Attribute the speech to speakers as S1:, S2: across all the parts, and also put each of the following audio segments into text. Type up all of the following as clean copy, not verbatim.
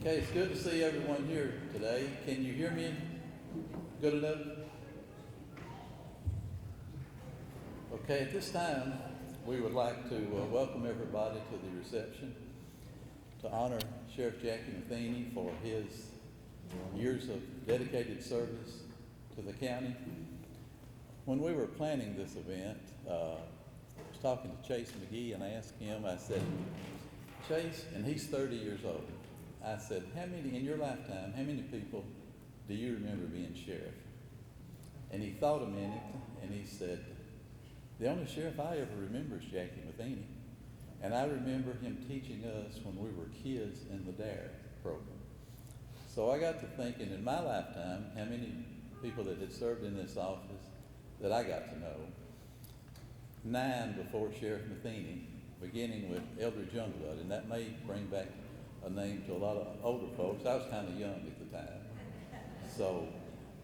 S1: Okay, it's good to see everyone here today. Can you hear me good enough? Okay, at this time, we would like to welcome everybody to the reception to honor Sheriff Jackie Matheny for his years of dedicated service to the county. When we were planning this event, I was talking to Chase McGee and I asked him, I said, Chase, and he's 30 years old, I said, how many, in your lifetime, how many people do you remember being sheriff? And he thought a minute and he said, the only sheriff I ever remember is Jackie Matheny. And I remember him teaching us when we were kids in the DARE program. So I got to thinking in my lifetime how many people that had served in this office that I got to know. 9 before Sheriff Matheny, beginning with Eldridge Youngblood, and that may bring back a name to a lot of older folks. I was kind of young at the time. So,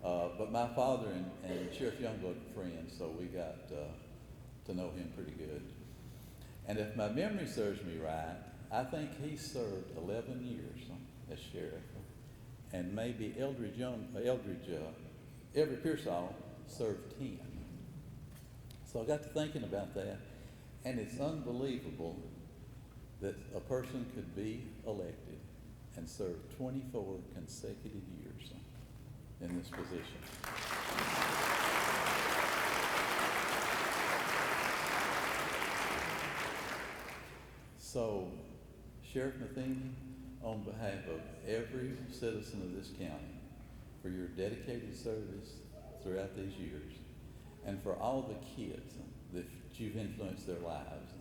S1: but my father and Sheriff Youngblood were friends, so we got to know him pretty good. And if my memory serves me right, I think he served 11 years as sheriff, and maybe Everett Pearsall served 10. So I got to thinking about that, and it's unbelievable that a person could be elected and serve 24 consecutive years in this position. So, Sheriff Matheny, on behalf of every citizen of this county, for your dedicated service throughout these years, and for all the kids that you've influenced their lives,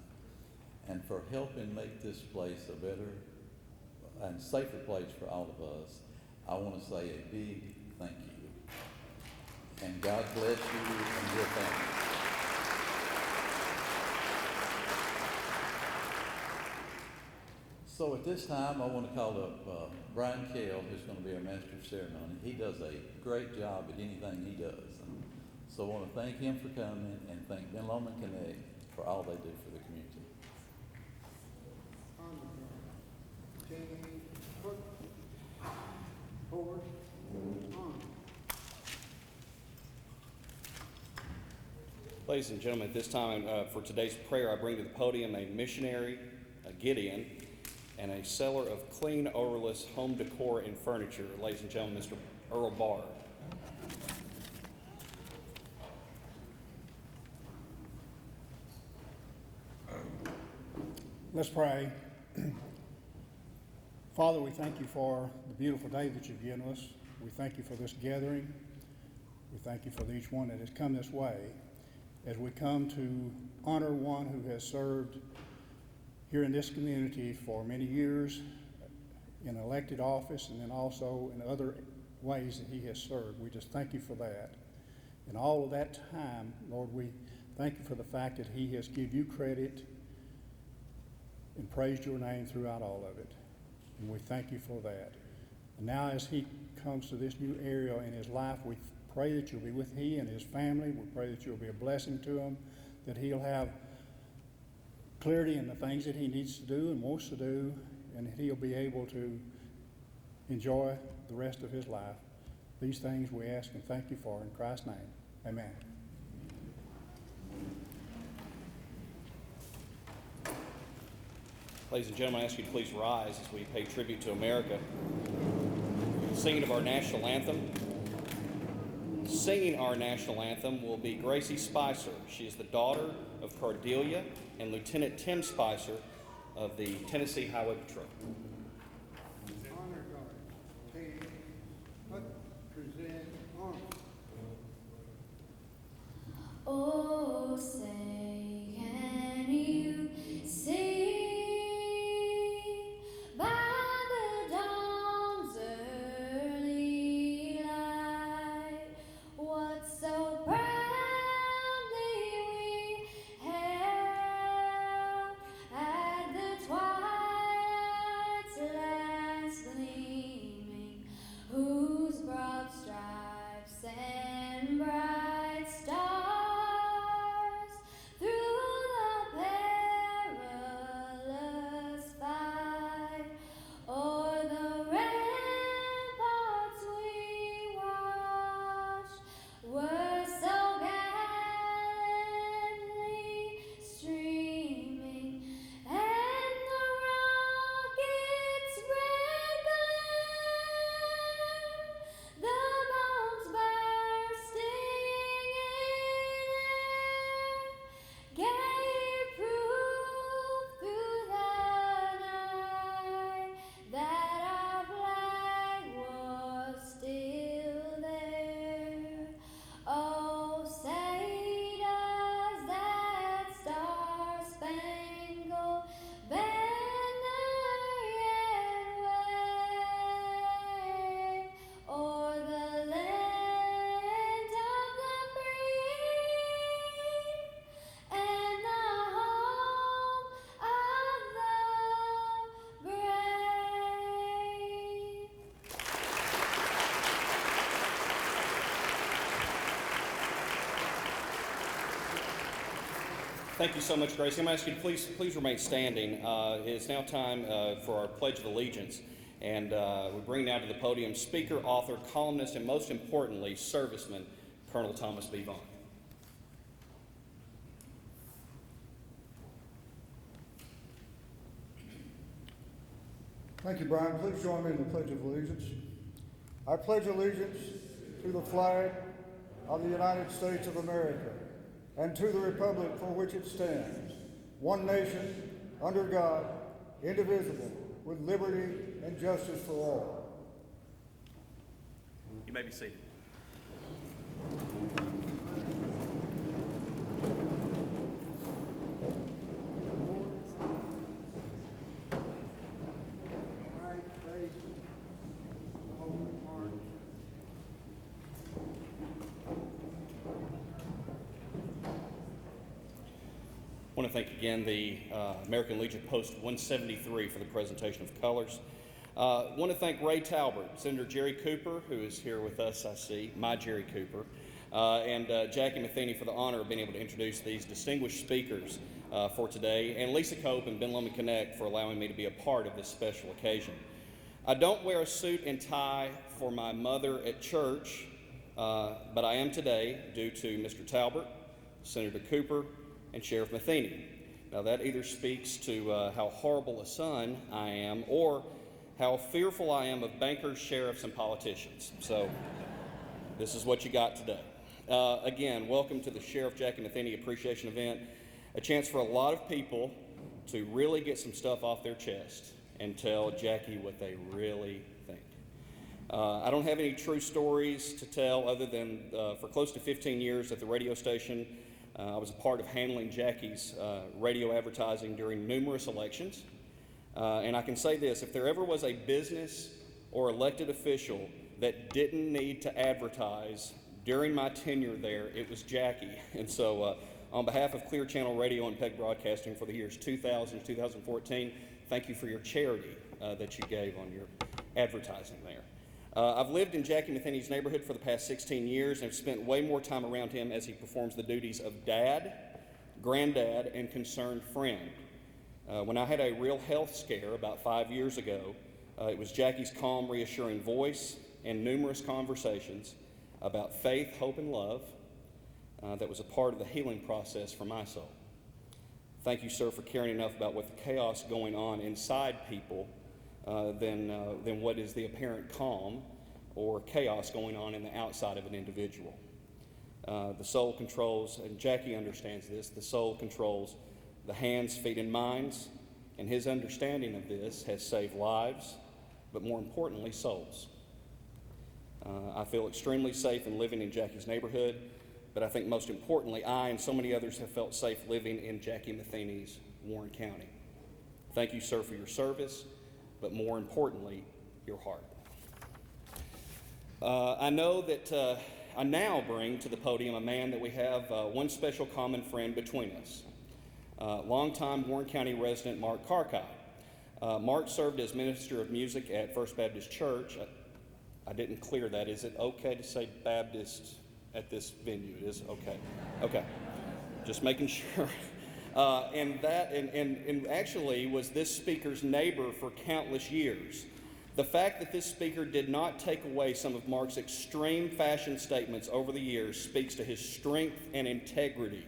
S1: and for helping make this place a better and safer place for all of us, I want to say a big thank you. And God bless you and your family. So at this time, I want to call up Brian Kell, who's going to be our master of ceremony. He does a great job at anything he does. So I want to thank him for coming and thank Ben Lomond Connect for all they do for the community.
S2: Forward.
S3: Ladies and gentlemen, at this time for today's prayer, I bring to the podium a missionary, a Gideon, and a seller of clean, odorless home decor and furniture. Ladies and gentlemen, Mr. Earl Barr.
S2: Let's pray. Father, we thank you for the beautiful day that you've given us. We thank you for this gathering. We thank you for each one that has come this way as we come to honor one who has served here in this community for many years in elected office and then also in other ways that he has served. We just thank you for that. And all of that time, Lord, we thank you for the fact that he has given you credit and praised your name throughout all of it. And we thank you for that. And now as he comes to this new area in his life, we pray that you'll be with he and his family. We pray that you'll be a blessing to him, that he'll have clarity in the things that he needs to do and wants to do, and that he'll be able to enjoy the rest of his life. These things we ask and thank you for in Christ's name. Amen.
S3: Ladies and gentlemen, I ask you to please rise as we pay tribute to America. Singing of our national anthem. Singing our national anthem will be Gracie Spicer. She is the daughter of Cordelia and Lieutenant Tim Spicer of the Tennessee Highway Patrol.
S4: Honor guard, team, present honor.
S5: Oh, say, can you see by the dawn's early light what so proudly we held at the twilight's last gleaming, whose broad stripes and bright stars
S3: Thank you so much, Gracie. I'm going to ask you to please remain standing. It's now time for our Pledge of Allegiance. And we bring now to the podium speaker, author, columnist, and most importantly, serviceman, Colonel Thomas B. Vaughn.
S4: Thank you, Brian. Please join me in the Pledge of Allegiance. I pledge allegiance to the flag of the United States of America and to the republic for which it stands, one nation, under God, indivisible, with liberty and justice for all.
S3: You may be seated. I want to thank again the American Legion Post 173 for the presentation of colors. I want to thank Ray Talbert, Senator Jerry Cooper, who is here with us, I see, my Jerry Cooper, and Jackie Matheny for the honor of being able to introduce these distinguished speakers for today, and Lisa Cope and Ben Lomond Connect for allowing me to be a part of this special occasion. I don't wear a suit and tie for my mother at church, but I am today due to Mr. Talbert, Senator Cooper, and Sheriff Matheny. Now that either speaks to how horrible a son I am or how fearful I am of bankers, sheriffs, and politicians. So this is what you got today. Again, welcome to the Sheriff Jackie Matheny Appreciation Event, a chance for a lot of people to really get some stuff off their chest and tell Jackie what they really think. I don't have any true stories to tell other than for close to 15 years at the radio station, I was a part of handling Jackie's radio advertising during numerous elections. And I can say this, if there ever was a business or elected official that didn't need to advertise during my tenure there, it was Jackie. And so on behalf of Clear Channel Radio and PEG Broadcasting for the years 2000 to 2014, thank you for your charity that you gave on your advertising there. I've lived in Jackie Matheny's neighborhood for the past 16 years and have spent way more time around him as he performs the duties of dad, granddad, and concerned friend. When I had a real health scare about 5 years ago, it was Jackie's calm, reassuring voice and numerous conversations about faith, hope, and love that was a part of the healing process for my soul. Thank you, sir, for caring enough about what the chaos going on inside people than what is the apparent calm or chaos going on in the outside of an individual. The soul controls, and Jackie understands this, the soul controls the hands, feet, and minds, and his understanding of this has saved lives, but more importantly, souls. I feel extremely safe in living in Jackie's neighborhood, but I think most importantly, I and so many others have felt safe living in Jackie Matheny's Warren County. Thank you, sir, for your service, but more importantly, your heart. I know that I now bring to the podium a man that we have one special common friend between us. Longtime Warren County resident Mark Carkey. Mark served as minister of music at First Baptist Church. I didn't clear that. Is it okay to say Baptist at this venue? It is okay. Okay. Just making sure. And actually was this speaker's neighbor for countless years. The fact that this speaker did not take away some of Mark's extreme fashion statements over the years speaks to his strength and integrity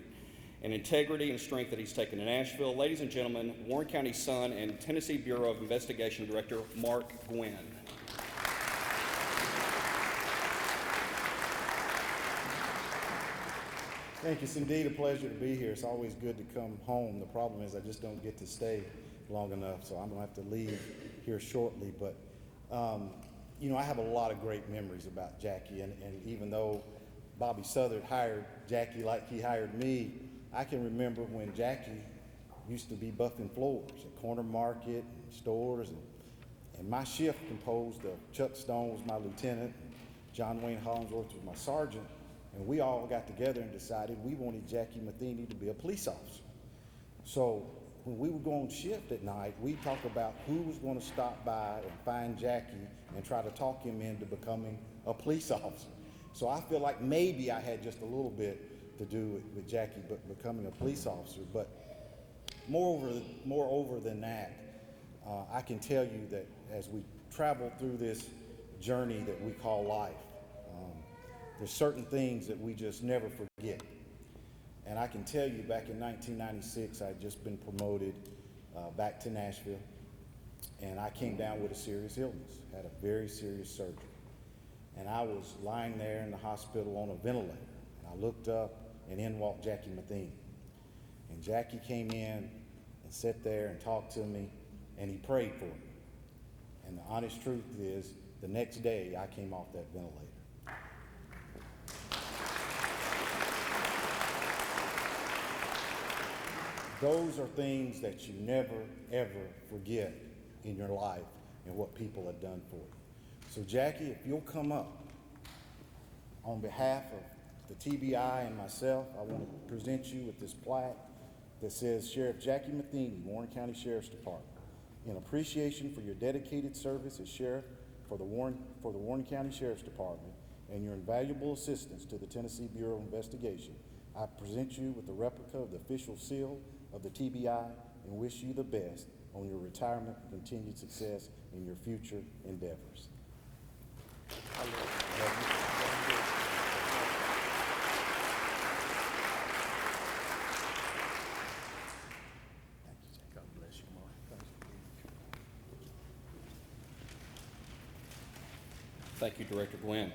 S3: and strength that he's taken to Nashville. Ladies and gentlemen, Warren County's son and Tennessee Bureau of Investigation Director, Mark Gwynn.
S6: Thank you. It's indeed a pleasure to be here. It's always good to come home. The problem is I just don't get to stay long enough, so I'm going to have to leave here shortly. But, I have a lot of great memories about Jackie, and even though Bobby Southard hired Jackie like he hired me, I can remember when Jackie used to be buffing floors at Corner Market and stores, and my shift composed of Chuck Stone was my lieutenant, John Wayne Hollingsworth was my sergeant, and we all got together and decided we wanted Jackie Matheny to be a police officer. So when we would go on shift at night, we'd talk about who was going to stop by and find Jackie and try to talk him into becoming a police officer. So I feel like maybe I had just a little bit to do with Jackie becoming a police officer. But moreover than that, I can tell you that as we travel through this journey that we call life, there's certain things that we just never forget. And I can tell you, back in 1996, I'd just been promoted back to Nashville, and I came down with a serious illness, had a very serious surgery. And I was lying there in the hospital on a ventilator, and I looked up, and in walked Jackie Matheny. And Jackie came in and sat there and talked to me, and he prayed for me. And the honest truth is, the next day I came off that ventilator. Those are things that you never, ever forget in your life and what people have done for you. So Jackie, if you'll come up, on behalf of the TBI and myself, I want to present you with this plaque that says, Sheriff Jackie Matheny, Warren County Sheriff's Department, in appreciation for your dedicated service as Sheriff for the Warren County Sheriff's Department and your invaluable assistance to the Tennessee Bureau of Investigation, I present you with a replica of the official seal of the TBI and wish you the best on your retirement and continued success in your future endeavors. God bless you, Mark.
S3: Thank you, Director Glenn.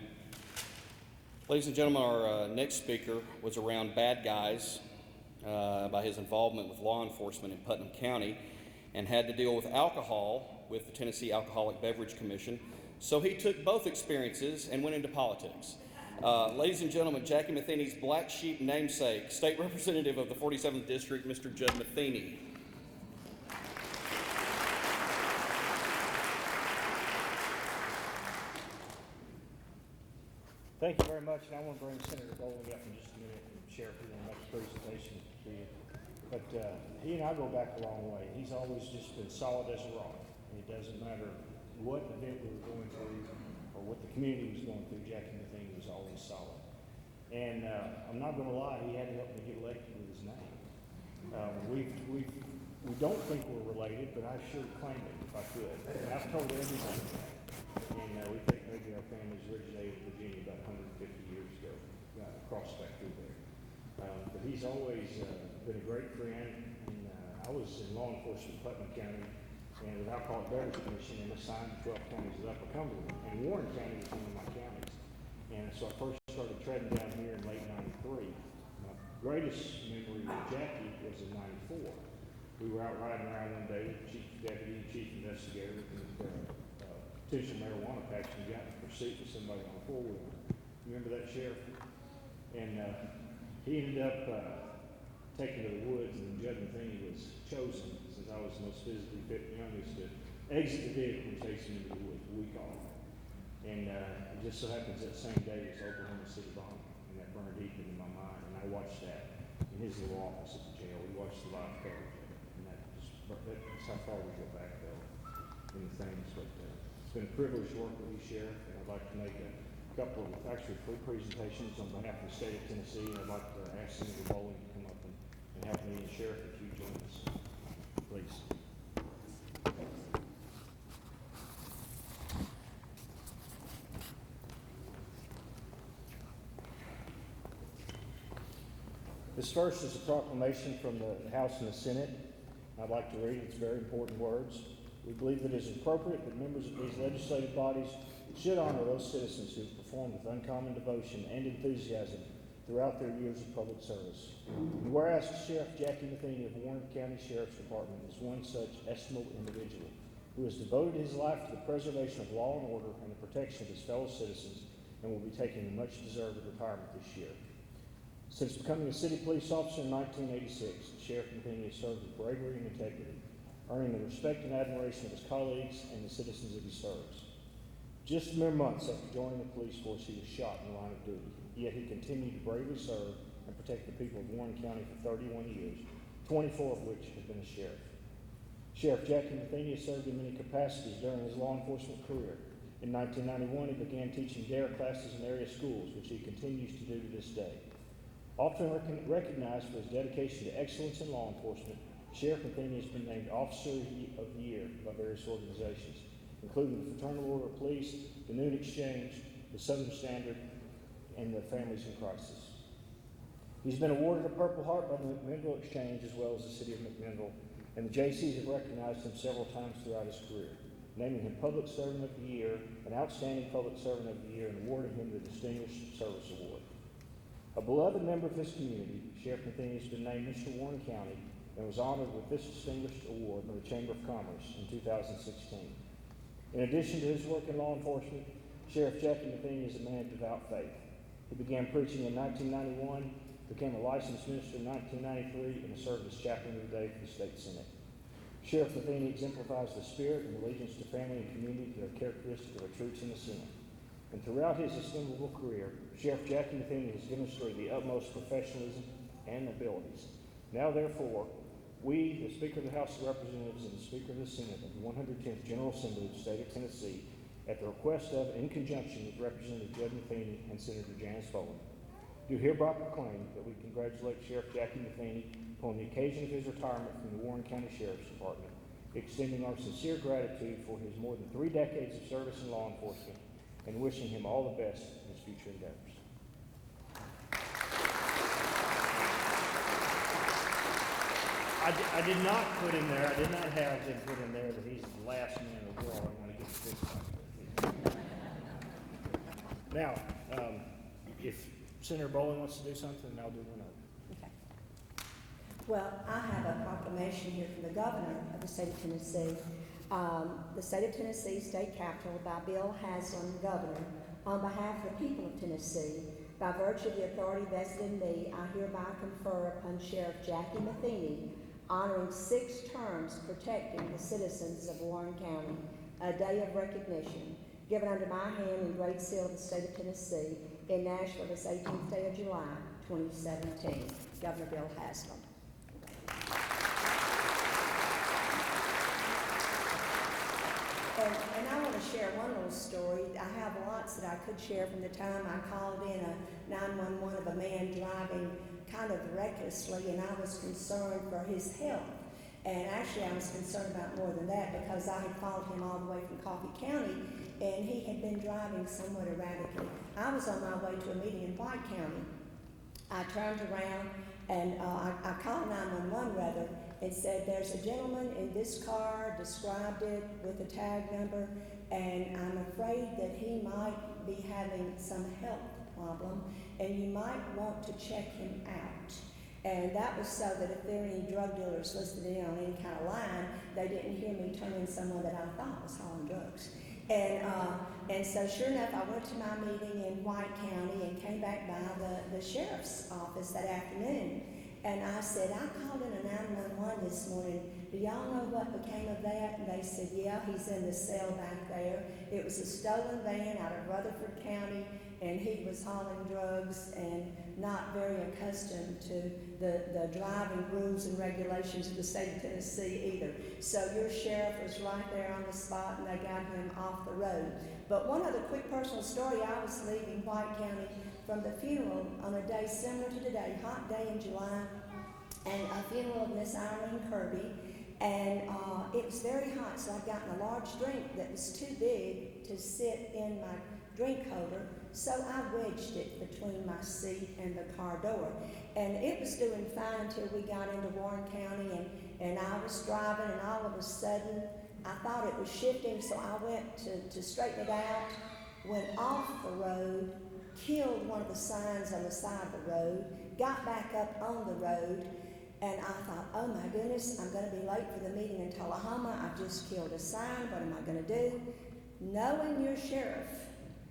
S3: Ladies and gentlemen, our next speaker was around bad guys by his involvement with law enforcement in Putnam County and had to deal with alcohol with the Tennessee Alcoholic Beverage Commission. So he took both experiences and went into politics. Ladies and gentlemen, Jackie Matheny's black sheep namesake, State Representative of the 47th District, Mr. Judd Matheny.
S7: Thank you very much, and I want to bring Senator Bowling up in just a minute and Sheriff will make a presentation to you. But he and I go back a long way. He's always just been solid as a rock. And it doesn't matter what event we were going through or what the community was going through, Jackie Matheny was always solid. And I'm not going to lie, he had to help me get elected with his name. We don't think we're related, but I sure claim it if I could. And I've told everybody that. And we think maybe our families originated in Virginia about 150 years ago, crossed back through there. But he's always been a great friend. And I was in law enforcement in Putnam County and with Alcoholic Beverage Commission and assigned to 12 counties of Upper Cumberland. And Warren County was one of my counties. And so I first started treading down here in late '93. My greatest memory with Jackie was in '94. We were out riding around one day with the chief deputy and chief investigator with potential marijuana packs and got in pursuit with somebody on a four-wheeler. Remember that, Sheriff? And he ended up taken to the woods, and Judd Matheny was chosen, since I was the most physically fit and youngest, to exit the vehicle and chase him into the woods a week off. And it just so happens that same day was Oklahoma City bombing, and that burned deep into my mind. And I watched that in his little office at the jail. We watched the live coverage of it, and that's how far we go back, though, in the things. But it's been a privilege to work with you, Sheriff, and I'd like to make a couple of, actually 3 presentations on behalf of the state of Tennessee, and I'd like to ask Senator Bowling to come up and help me and Sheriff if you join us, please. This first is a proclamation from the House and the Senate. I'd like to read its very important words. We believe that it is appropriate that members of these legislative bodies should honor those citizens who have performed with uncommon devotion and enthusiasm throughout their years of public service. And whereas Sheriff Jackie Matheny of Warren County Sheriff's Department is one such estimable individual who has devoted his life to the preservation of law and order and the protection of his fellow citizens and will be taking a much-deserved retirement this year. Since becoming a city police officer in 1986, Sheriff Matheny has served with bravery and integrity, earning the respect and admiration of his colleagues and the citizens that he serves. Just mere months after joining the police force, he was shot in the line of duty, yet he continued to bravely serve and protect the people of Warren County for 31 years, 24 of which have been as sheriff. Sheriff Jackie Matheny has served in many capacities during his law enforcement career. In 1991, he began teaching DARE classes in area schools, which he continues to do to this day. Often recognized for his dedication to excellence in law enforcement, Sheriff Matheny has been named Officer of the Year by various organizations, including the Fraternal Order of Police, the Noon Exchange, the Southern Standard, and the Families in Crisis. He's been awarded a Purple Heart by the McMinnville Exchange as well as the City of McMinnville, and the JCs have recognized him several times throughout his career, naming him Public Servant of the Year, an Outstanding Public Servant of the Year, and awarding him the Distinguished Service Award. A beloved member of his community, Sheriff Matheny has been named Mr. Warren County and was honored with this distinguished award by the Chamber of Commerce in 2016. In addition to his work in law enforcement, Sheriff Jackie Matheny is a man of devout faith. He began preaching in 1991, became a licensed minister in 1993, and has served as chaplain of the day for the state senate. Sheriff Matheny exemplifies the spirit and allegiance to family and community that are characteristic of the troops in the Senate. And throughout his estimable career, Sheriff Jackie Matheny has demonstrated the utmost professionalism and abilities. Now, therefore, we, the Speaker of the House of Representatives and the Speaker of the Senate of the 110th General Assembly of the State of Tennessee, at the request of, in conjunction with Representative Judd Matheny and Senator Janice Bowen, do hereby proclaim that we congratulate Sheriff Jackie Matheny upon the occasion of his retirement from the Warren County Sheriff's Department, extending our sincere gratitude for his more than 3 decades of service in law enforcement and wishing him all the best in his future endeavors. I did not put in there, I did not have him put in there that he's the last man in the world I want to get to this. Now, if Senator Bowen wants to do something, I'll do one other.
S8: Okay. Well, I have a proclamation here from the governor of the state of Tennessee. The state of Tennessee State Capitol by Bill Haslam, Governor, on behalf of the people of Tennessee, by virtue of the authority vested in me, I hereby confer upon Sheriff Jackie Matheny, honoring 6 terms protecting the citizens of Warren County, a day of recognition, given under my hand and great seal of the state of Tennessee in Nashville this 18th day of July, 2017. Governor Bill Haslam. And I want to share one little story. I have lots that I could share from the time I called in a 911 of a man driving kind of recklessly, and I was concerned for his health. And actually I was concerned about more than that because I had followed him all the way from Coffee County, and he had been driving somewhat erratically. I was on my way to a meeting in White County. I turned around and I called 911 rather, and said, there's a gentleman in this car, described it with a tag number, and I'm afraid that he might be having some health problem, and you might want to check him out. And that was so that if there are any drug dealers listed in on any kind of line, they didn't hear me turn in someone that I thought was hauling drugs. And so sure enough, I went to my meeting in White County and came back by the sheriff's office that afternoon. And I said, I called in a 911 this morning. Do y'all know what became of that? And they said, yeah, he's in the cell back there. It was a stolen van out of Rutherford County, and he was hauling drugs and not very accustomed to the driving rules and regulations of the state of Tennessee either. So your sheriff was right there on the spot, and they got him off the road. But one other quick personal story, I was leaving White County from the funeral on a day similar to today, hot day in July, and a funeral of Miss Irene Kirby, and it was very hot, so I'd gotten a large drink that was too big to sit in my drink holder, so I wedged it between my seat and the car door. And it was doing fine until we got into Warren County, and I was driving, and all of a sudden, I thought it was shifting, so I went to straighten it out, went off the road, killed one of the signs on the side of the road, got back up on the road, and I thought, oh my goodness, I'm going to be late for the meeting in Tullahoma. I've just killed a sign. What am I going to do? Knowing your sheriff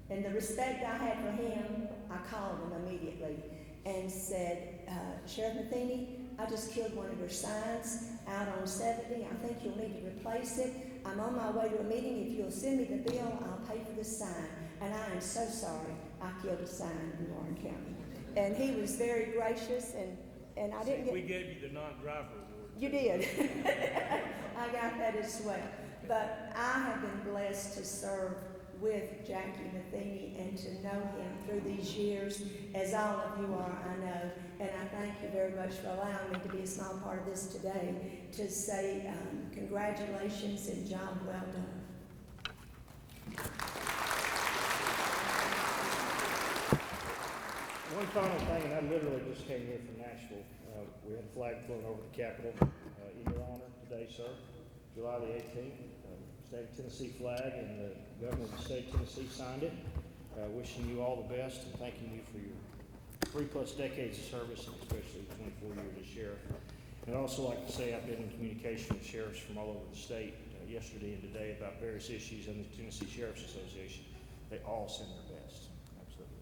S8: and the respect I had for him, I called him immediately and said, Sheriff Matheny, I just killed one of your signs out on 70. I think you'll need to replace it. I'm on my way to a meeting. If you'll send me the bill, I'll pay for the sign. And I am so sorry I killed a sign in Warren County. And he was very gracious, and I didn't get...
S9: We gave you the non-driver award.
S8: You did. I got that as well. But I have been blessed to serve with Jackie Matheny and to know him through these years, as all of you are, I know. And I thank you very much for allowing me to be a small part of this today, to say congratulations and job well done.
S7: One final thing, and I literally just came here from Nashville. We had a flag flown over the Capitol in your honor today, sir, July the 18th. State of Tennessee flag, and the governor of the state of Tennessee signed it. Wishing you all the best and thanking you for your 3+ decades of service, and especially 24 years as sheriff. And I'd also like to say I've been in communication with sheriffs from all over the state yesterday and today about various issues in the Tennessee Sheriff's Association. They all send their best. Absolutely.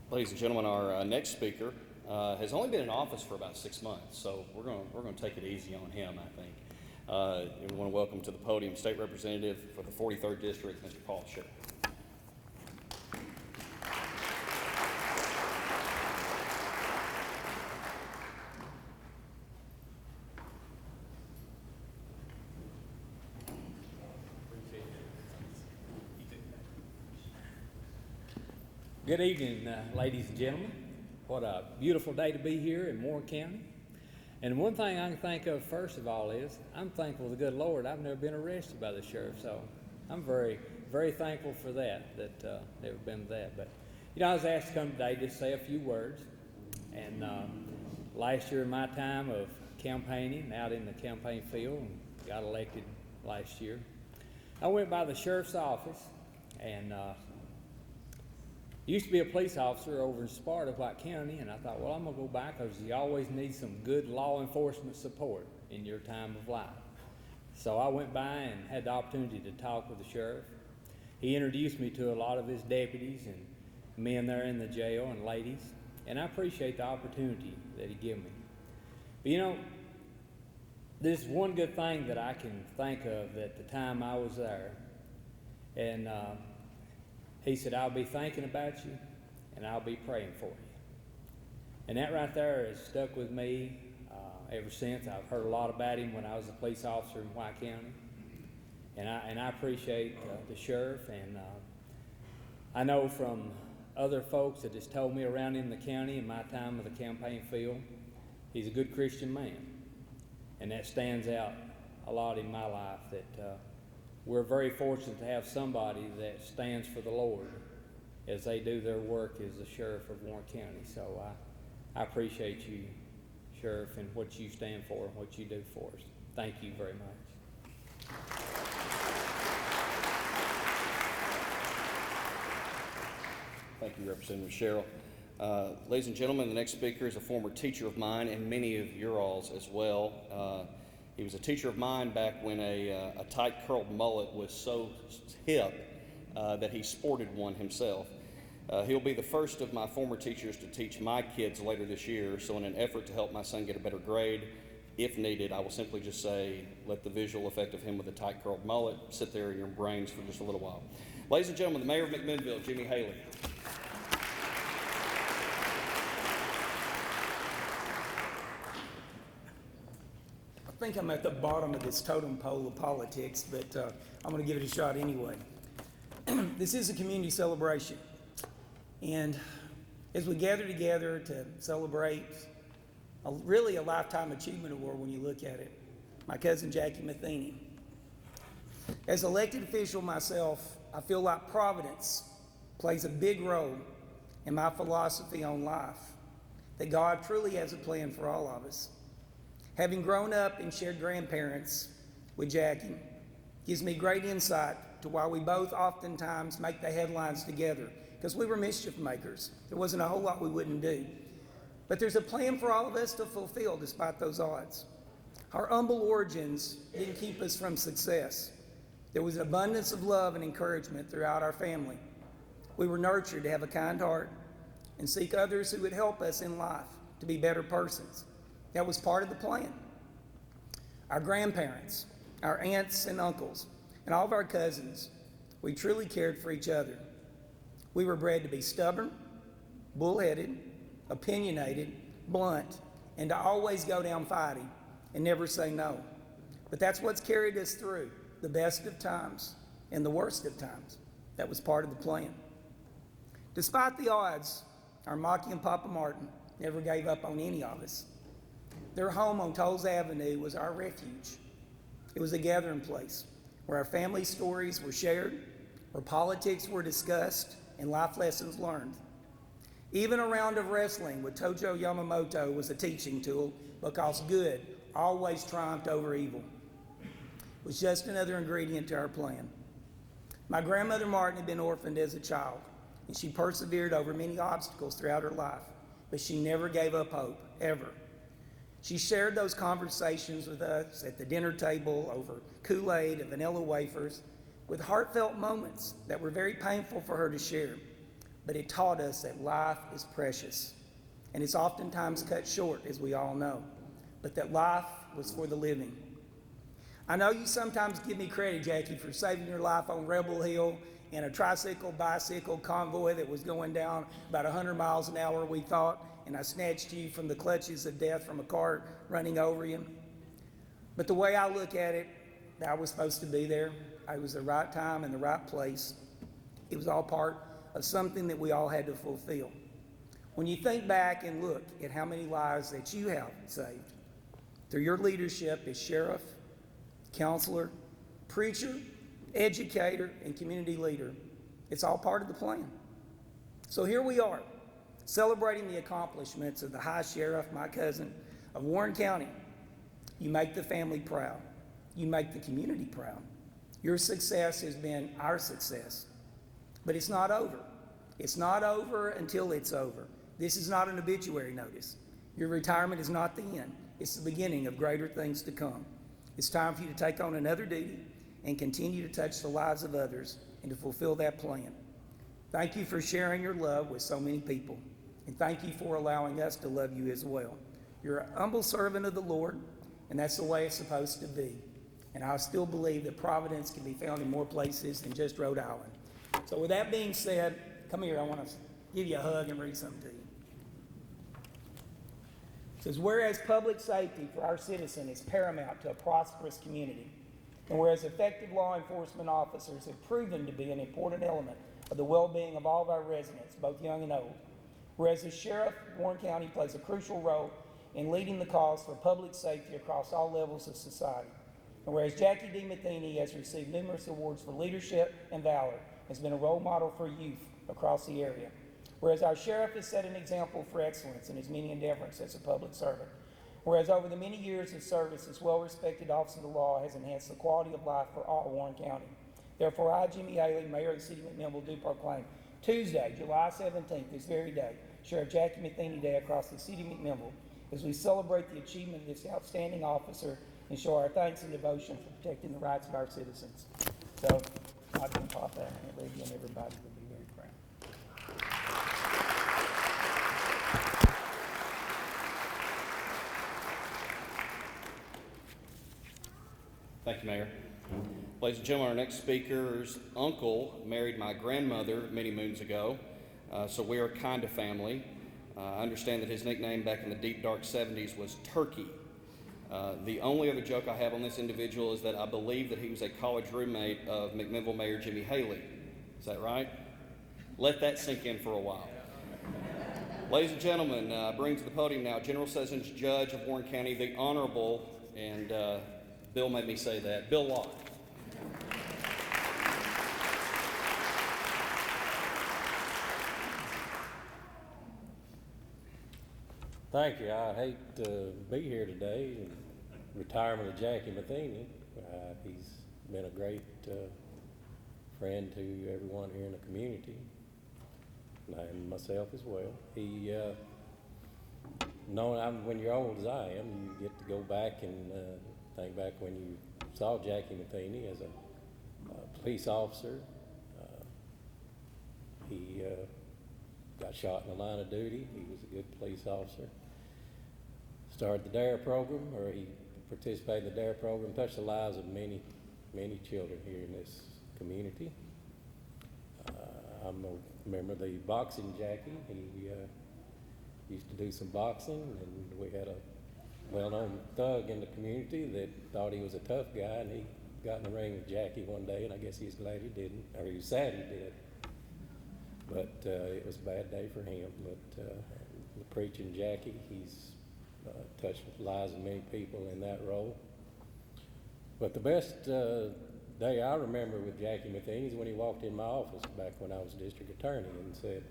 S3: Ladies and gentlemen, our next speaker has only been in office for about 6 months, so we're going to take it easy on him, I think. And we want to welcome to the podium State Representative for the 43rd District, Mr. Paul Scher.
S10: Good evening, ladies and gentlemen. What a beautiful day to be here in Warren County. And one thing I can think of first of all is I'm thankful to the good Lord I've never been arrested by the sheriff. So I'm very, very thankful for that never been that. But, you know, I was asked to come today to say a few words. And last year in my time of campaigning, out in the campaign field, and got elected last year, I went by the sheriff's office and used to be a police officer over in Sparta, White County, and I thought, well, I'm going to go back because you always need some good law enforcement support in your time of life. So I went by and had the opportunity to talk with the sheriff. He introduced me to a lot of his deputies and men there in the jail and ladies, and I appreciate the opportunity that he gave me. But you know, there's one good thing that I can think of at the time I was there, and he said, I'll be thinking about you, and I'll be praying for you. And that right there has stuck with me ever since. I've heard a lot about him when I was a police officer in White County. And I appreciate the sheriff, and I know from other folks that has told me around in the county in my time of the campaign field, he's a good Christian man. And that stands out a lot in my life, that we're very fortunate to have somebody that stands for the Lord as they do their work as the sheriff of Warren County. So I appreciate you, Sheriff, and what you stand for and what you do for us. Thank you very much.
S3: Thank you, Representative Sherrill. Ladies and gentlemen, the next speaker is a former teacher of mine and many of your alls as well. He was a teacher of mine back when a tight curled mullet was so hip that he sported one himself. He'll be the first of my former teachers to teach my kids later this year, so in an effort to help my son get a better grade, if needed, I will simply just say, let the visual effect of him with a tight curled mullet sit there in your brains for just a little while. Ladies and gentlemen, the Mayor of McMinnville, Jimmy Haley.
S11: I think I'm at the bottom of this totem pole of politics, but I'm going to give it a shot anyway. This is a community celebration, and as we gather together to celebrate really a Lifetime Achievement Award when you look at it, my cousin Jackie Matheny. As elected official myself, I feel like Providence plays a big role in my philosophy on life, that God truly has a plan for all of us. Having grown up and shared grandparents with Jackie gives me great insight to why we both oftentimes make the headlines together, because we were mischief makers. There wasn't a whole lot we wouldn't do. But there's a plan for all of us to fulfill despite those odds. Our humble origins didn't keep us from success. There was an abundance of love and encouragement throughout our family. We were nurtured to have a kind heart and seek others who would help us in life to be better persons. That was part of the plan. Our grandparents, our aunts and uncles, and all of our cousins We truly cared for each other. We were bred to be stubborn, bullheaded, opinionated, blunt, and to always go down fighting and never say no. But that's what's carried us through the best of times and the worst of times. That was part of the plan. Despite the odds, our Maki and Papa Martin never gave up on any of us. Their home on Tolles Avenue was our refuge. It was a gathering place where our family stories were shared, where politics were discussed, and life lessons learned. Even a round of wrestling with Tojo Yamamoto was a teaching tool because good always triumphed over evil. It was just another ingredient to our plan. My grandmother Martin had been orphaned as a child, and she persevered over many obstacles throughout her life, but she never gave up hope, ever. She shared those conversations with us at the dinner table over Kool-Aid and vanilla wafers with heartfelt moments that were very painful for her to share. But it taught us that life is precious, and it's oftentimes cut short, as we all know, but that life was for the living. I know you sometimes give me credit, Jackie, for saving your life on Rebel Hill in a bicycle convoy that was going down about 100 miles an hour, we thought, and I snatched you from the clutches of death from a car running over you. But the way I look at it, I was supposed to be there. I was the right time and the right place. It was all part of something that we all had to fulfill. When you think back and look at how many lives that you have saved through your leadership as sheriff, counselor, preacher, educator, and community leader, it's all part of the plan. So here we are, celebrating the accomplishments of the High Sheriff, my cousin, of Warren County. You make the family proud. You make the community proud. Your success has been our success. But it's not over. It's not over until it's over. This is not an obituary notice. Your retirement is not the end. It's the beginning of greater things to come. It's time for you to take on another duty and continue to touch the lives of others and to fulfill that plan. Thank you for sharing your love with so many people. And thank you for allowing us to love you as well. You're an humble servant of the Lord, and that's the way it's supposed to be. And I still believe that providence can be found in more places than just Rhode Island. So with that being said, come here, I want to give you a hug and read something to you. It says, whereas public safety for our citizen is paramount to a prosperous community, and whereas effective law enforcement officers have proven to be an important element of the well-being of all of our residents, both young and old, whereas the sheriff of Warren County plays a crucial role in leading the cause for public safety across all levels of society, and whereas Jackie D. Matheny has received numerous awards for leadership and valor, has been a role model for youth across the area, whereas our sheriff has set an example for excellence in his many endeavors as a public servant, whereas over the many years of service, this well-respected officer of the law has enhanced the quality of life for all Warren County. Therefore, I, Jimmy Haley, Mayor of the City of McMinnville, do proclaim Tuesday, July 17th, this very day, Sheriff Jackie Matheny Day across the City of McMinnville, as we celebrate the achievement of this outstanding officer and show our thanks and devotion for protecting the rights of our citizens. So, I'm going to pop that and read and everybody will be very proud.
S3: Thank you, Mayor. Ladies and gentlemen, our next speaker's uncle married my grandmother many moons ago, so we are a kind of family. I understand that his nickname back in the deep, dark 70s was Turkey. The only other joke I have on this individual is that I believe that he was a college roommate of McMinnville Mayor Jimmy Haley. Is that right? Let that sink in for a while. Ladies and gentlemen, I bring to the podium now General Sessions Judge of Warren County, the Honorable, and Bill made me say that, Bill Locke.
S12: Thank you. I hate to be here today in retirement of Jackie Matheny. He's been a great friend to everyone here in the community, and myself as well. He, when you're old as I am, you get to go back and think back when you saw Jackie Matheny as a police officer. He got shot in the line of duty. He was a good police officer. Started the DARE program, or he participated in the DARE program, touched the lives of many, many children here in this community. I'm a member of the boxing Jackie. He used to do some boxing, and we had a well-known thug in the community that thought he was a tough guy, and he got in the ring with Jackie one day, and I guess he's glad he didn't, or he was sad he did. But it was a bad day for him. But the preaching Jackie, he's touched the lives of many people in that role. But the best day I remember with Jackie Matheny is when he walked in my office back when I was district attorney and said,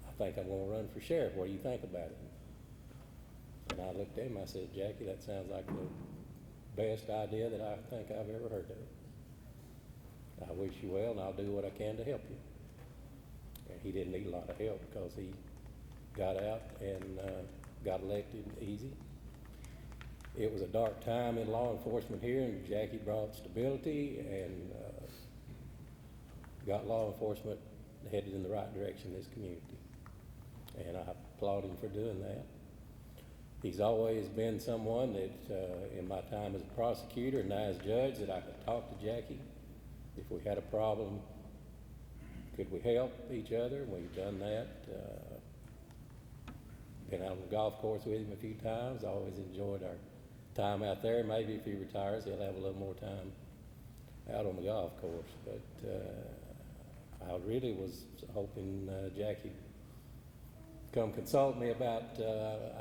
S12: "I think I'm going to run for sheriff. What do you think about it?" And I looked at him, I said, "Jackie, that sounds like the best idea that I think I've ever heard of. I wish you well, and I'll do what I can to help you." And he didn't need a lot of help because he got out and got elected easy. It was a dark time in law enforcement here, and Jackie brought stability and got law enforcement headed in the right direction in this community. And I applaud him for doing that. He's always been someone that, in my time as a prosecutor and now as judge, that I could talk to Jackie. If we had a problem, could we help each other? We've done that. Been out on the golf course with him a few times. Always enjoyed our time out there. Maybe if he retires, he'll have a little more time out on the golf course. But I really was hoping Jackie come consult me about,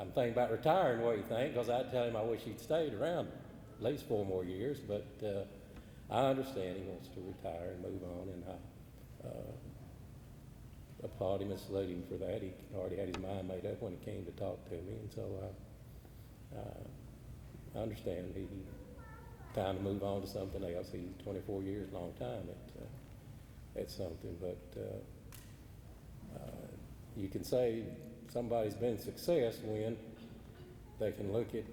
S12: I'm thinking about retiring, what do you think? Because I'd tell him I wish he'd stayed around at least 4 more years, but I understand he wants to retire and move on, and I applaud him and salute him for that. He already had his mind made up when he came to talk to me, and so I understand he time to move on to something else. He's 24 years, long time at something, but you can say somebody's been a success when they can look at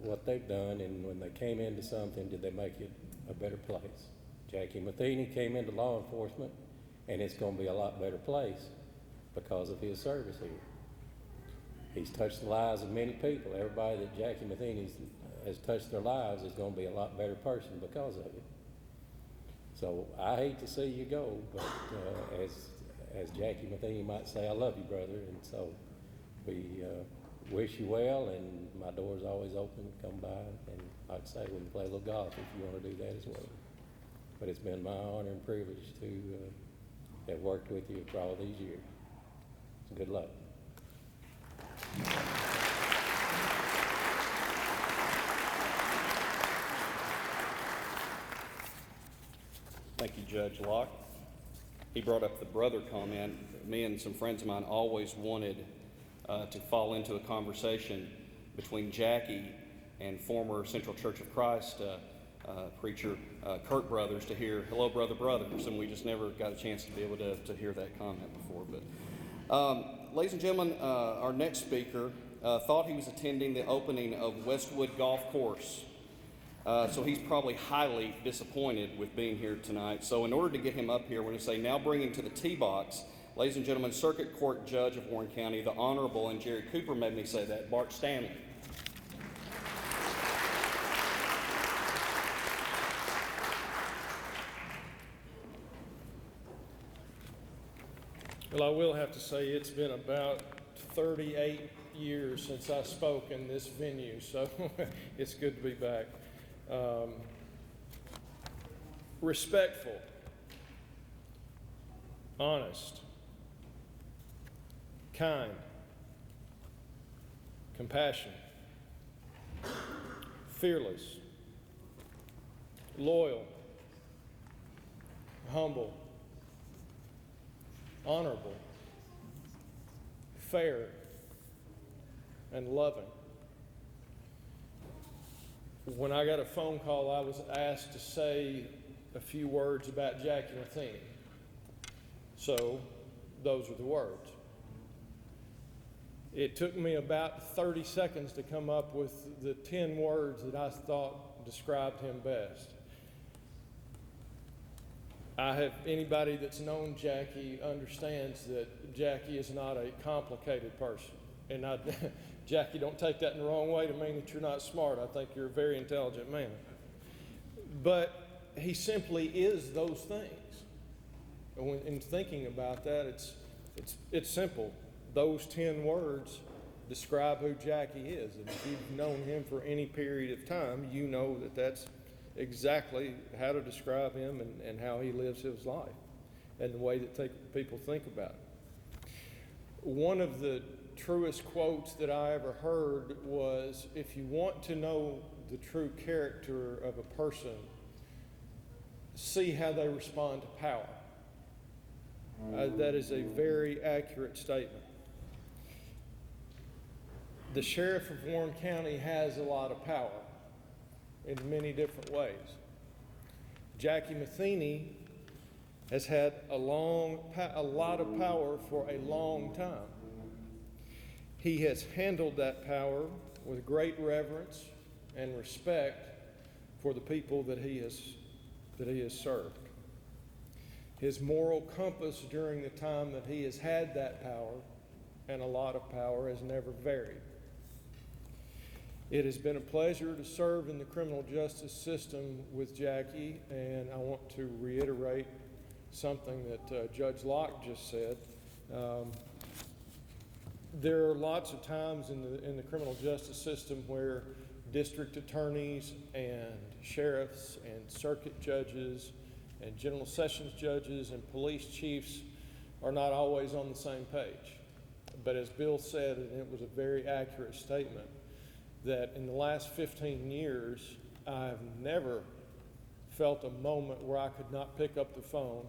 S12: what they've done, and when they came into something, did they make it a better place? Jackie Matheny came into law enforcement, and it's going to be a lot better place because of his service here. He's touched the lives of many people. Everybody that Jackie Matheny has touched their lives is going to be a lot better person because of it. So I hate to see you go, but as Jackie Matheny might say, I love you, brother, and so we wish you well, and my door's always open. Come by, and like I say, we can play a little golf if you want to do that as well. But it's been my honor and privilege to have worked with you for all these years. So good luck.
S3: Thank you, Judge Locke. He brought up the brother comment. Me and some friends of mine always wanted to fall into a conversation between Jackie and former Central Church of Christ preacher Kurt Brothers to hear "Hello, Brother, Brothers," and we just never got a chance to be able to hear that comment before. But ladies and gentlemen, our next speaker thought he was attending the opening of Westwood Golf Course. So he's probably highly disappointed with being here tonight. So in order to get him up here, we're going to say, now bringing to the tee box, ladies and gentlemen, Circuit Court Judge of Warren County, the Honorable, and Jerry Cooper made me say that, Bart Stanley.
S9: Well, I will have to say it's been about 38 years since I spoke in this venue, so it's good to be back. Respectful, honest, kind, compassionate, fearless, loyal, humble, honorable, fair, and loving. When I got a phone call, I was asked to say a few words about Jackie Matheny. So those are the words. It took me about 30 seconds to come up with the 10 words that I thought described him best. Anybody that's known Jackie understands that Jackie is not a complicated person. And Jackie, don't take that in the wrong way to mean that you're not smart. I think you're a very intelligent man. But he simply is those things. in thinking about that, it's simple. Those 10 words describe who Jackie is. And if you've known him for any period of time, you know that that's exactly how to describe him and how he lives his life and the way that people think about it. One of the truest quotes that I ever heard was, if you want to know the true character of a person, see how they respond to power. That is a very accurate statement. The sheriff of Warren County has a lot of power in many different ways. Jackie Matheny has had a lot of power for a long time. He has handled that power with great reverence and respect for the people that he has served. His moral compass during the time that he has had that power, and a lot of power, has never varied. It has been a pleasure to serve in the criminal justice system with Jackie, and I want to reiterate something that Judge Locke just said. There are lots of times in the criminal justice system where district attorneys and sheriffs and circuit judges and general sessions judges and police chiefs are not always on the same page. But as Bill said, and it was a very accurate statement, that in the last 15 years, I've never felt a moment where I could not pick up the phone,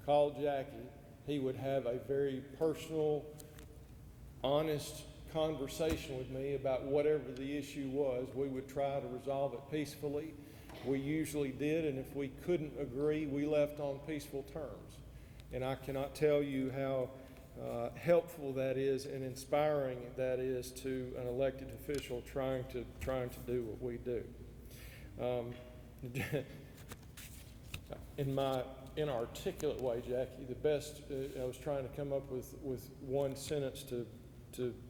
S9: call Jackie. He would have a very personal, honest conversation with me about whatever the issue was. We would try to resolve it peacefully. We usually did, and if we couldn't agree, we left on peaceful terms. And I cannot tell you how helpful that is and inspiring that is to an elected official trying to do what we do. In my inarticulate way, Jackie, the best I was trying to come up with one sentence to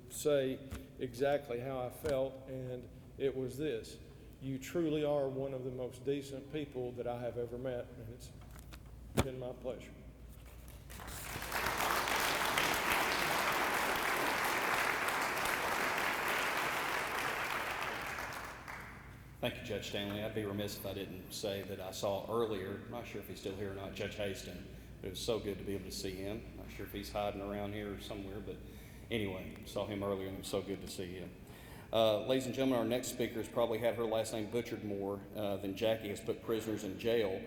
S9: say exactly how I felt, and it was this: you truly are one of the most decent people that I have ever met, and it's been my pleasure.
S3: Thank you, Judge Stanley. I'd be remiss if I didn't say that I saw earlier, I'm not sure if he's still here or not, Judge Haston. But it was so good to be able to see him. Not sure if he's hiding around here or somewhere, but anyway, saw him earlier and it was so good to see him. Ladies and gentlemen, our next speaker has probably had her last name butchered more than Jackie has put prisoners in jail.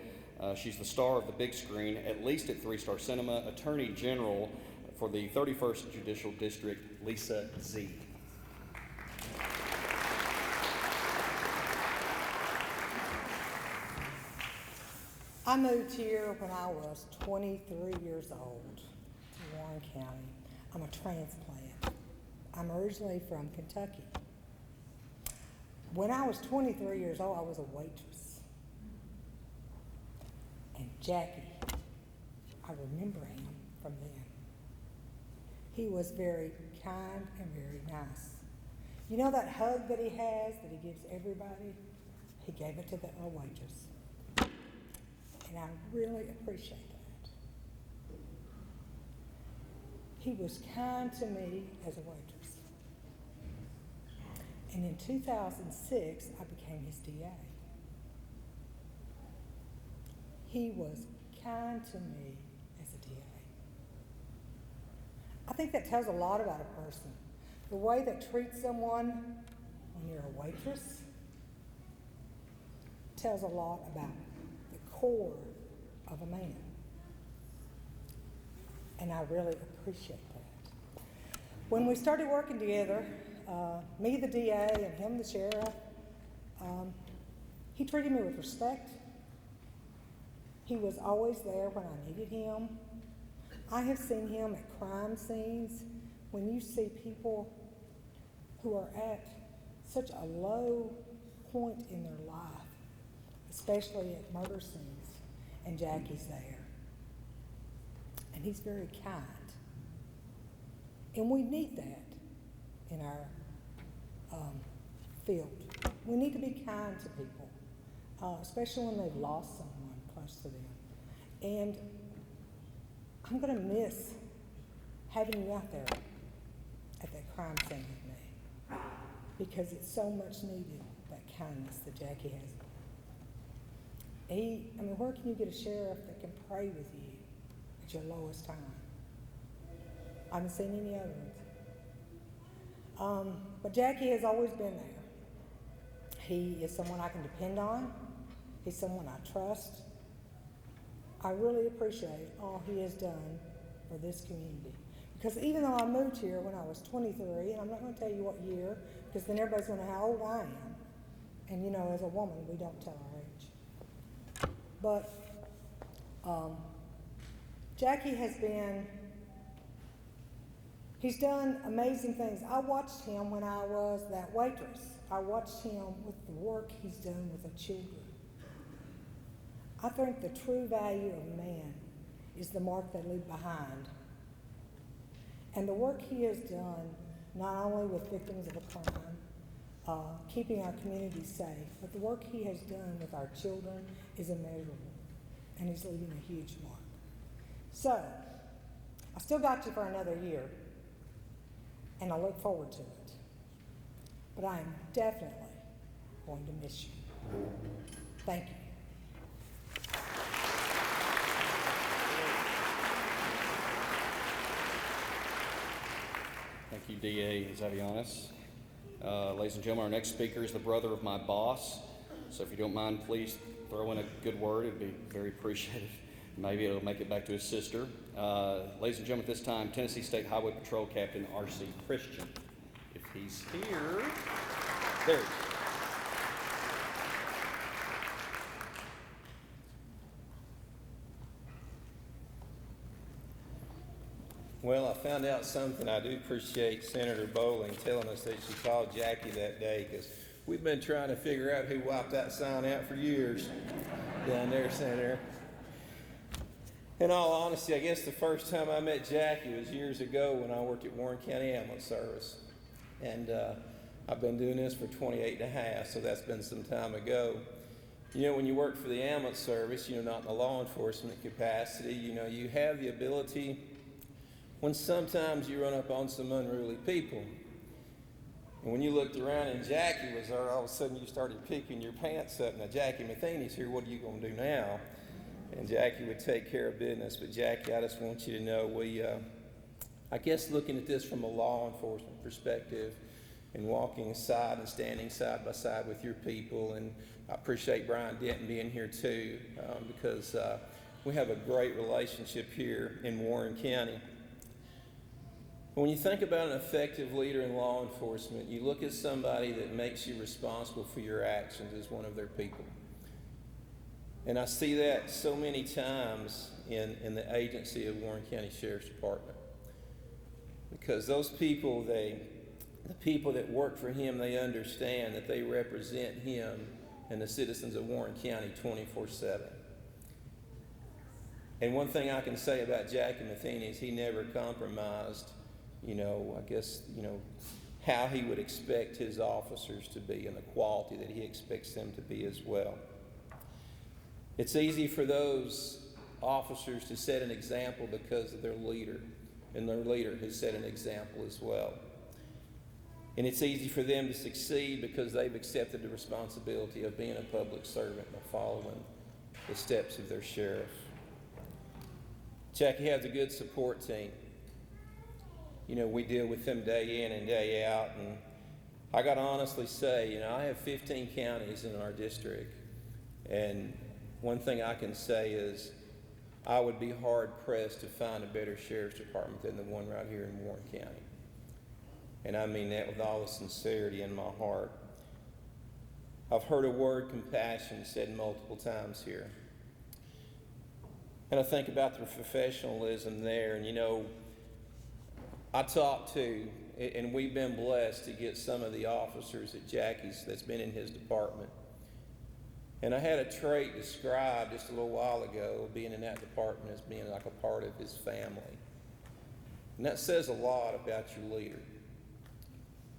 S3: She's the star of the big screen, at least at 3-Star Cinema, Attorney General for the 31st Judicial District, Lisa Z.
S13: I moved here when I was 23 years old to Warren County. I'm a transplant. I'm originally from Kentucky. When I was 23 years old, I was a waitress. And Jackie, I remember him from then. He was very kind and very nice. You know that hug that he has, that he gives everybody? He gave it to that little waitress. And I really appreciate that. He was kind to me as a waitress. And in 2006, I became his DA. He was kind to me as a DA. I think that tells a lot about a person. The way that treats someone when you're a waitress tells a lot about the core of a man. And I really appreciate that. When we started working together, me the DA and him the sheriff, he treated me with respect. He was always there when I needed him. I have seen him at crime scenes. When you see people who are at such a low point in their life, especially at murder scenes, and Jackie's there. And he's very kind. And we need that in our field. We need to be kind to people, especially when they've lost someone close to them. And I'm going to miss having you out there at that crime scene with me, because it's so much needed, that kindness that Jackie has. Where can you get a sheriff that can pray with you at your lowest time? I haven't seen any other ones. But Jackie has always been there. He is someone I can depend on. He's someone I trust. I really appreciate all he has done for this community. Because even though I moved here when I was 23, and I'm not going to tell you what year, because then everybody's going to know how old I am. And you know, as a woman, we don't tell our age. But Jackie he's done amazing things. I watched him when I was that waitress. I watched him with the work he's done with the children. I think the true value of man is the mark they leave behind. And the work he has done, not only with victims of a crime, keeping our community safe, but the work he has done with our children is immeasurable. And he's leaving a huge mark. So, I still got you for another year, and I look forward to it. But I am definitely going to miss you. Thank you.
S3: Thank you, D.A. Zavianis. Ladies and gentlemen, our next speaker is the brother of my boss. So if you don't mind, please throw in a good word. It'd be very appreciated. Maybe it'll make it back to his sister. Ladies and gentlemen, at this time, Tennessee State Highway Patrol Captain R.C. Christian. If he's here. There he is.
S14: Well, I found out something. I do appreciate Senator Bowling telling us that she called Jackie that day, because we've been trying to figure out who wiped that sign out for years down there, Senator. In all honesty, I guess the first time I met Jackie was years ago when I worked at Warren County Ambulance Service. And I've been doing this for 28 and a half, so that's been some time ago. You know, when you work for the ambulance service, not in the law enforcement capacity, you have the ability, when sometimes you run up on some unruly people. And when you looked around and Jackie was there, all of a sudden you started picking your pants up. Now, Jackie Matheny's here, what are you going to do now? And Jackie would take care of business. But Jackie, I just want you to know, I guess looking at this from a law enforcement perspective and walking side and standing side by side with your people, and I appreciate Brian Denton being here too, because we have a great relationship here in Warren County. When you think about an effective leader in law enforcement, you look at somebody that makes you responsible for your actions as one of their people. And I see that so many times in the agency of Warren County Sheriff's Department. Because those people, the people that work for him, they understand that they represent him and the citizens of Warren County 24/7. And one thing I can say about Jackie Matheny is he never compromised how he would expect his officers to be and the quality that he expects them to be as well. It's easy for those officers to set an example because of their leader, and their leader has set an example as well. And it's easy for them to succeed because they've accepted the responsibility of being a public servant by following the steps of their sheriff. Jackie has a good support team. We deal with them day in and day out, and I got to honestly say, I have 15 counties in our district, and one thing I can say is I would be hard-pressed to find a better sheriff's department than the one right here in Warren County. And I mean that with all the sincerity in my heart. I've heard a word compassion said multiple times here. And I think about the professionalism there, and I talked to, and we've been blessed to get some of the officers at Jackie's that's been in his department. And I had a trait described just a little while ago, being in that department as being like a part of his family. And that says a lot about your leader.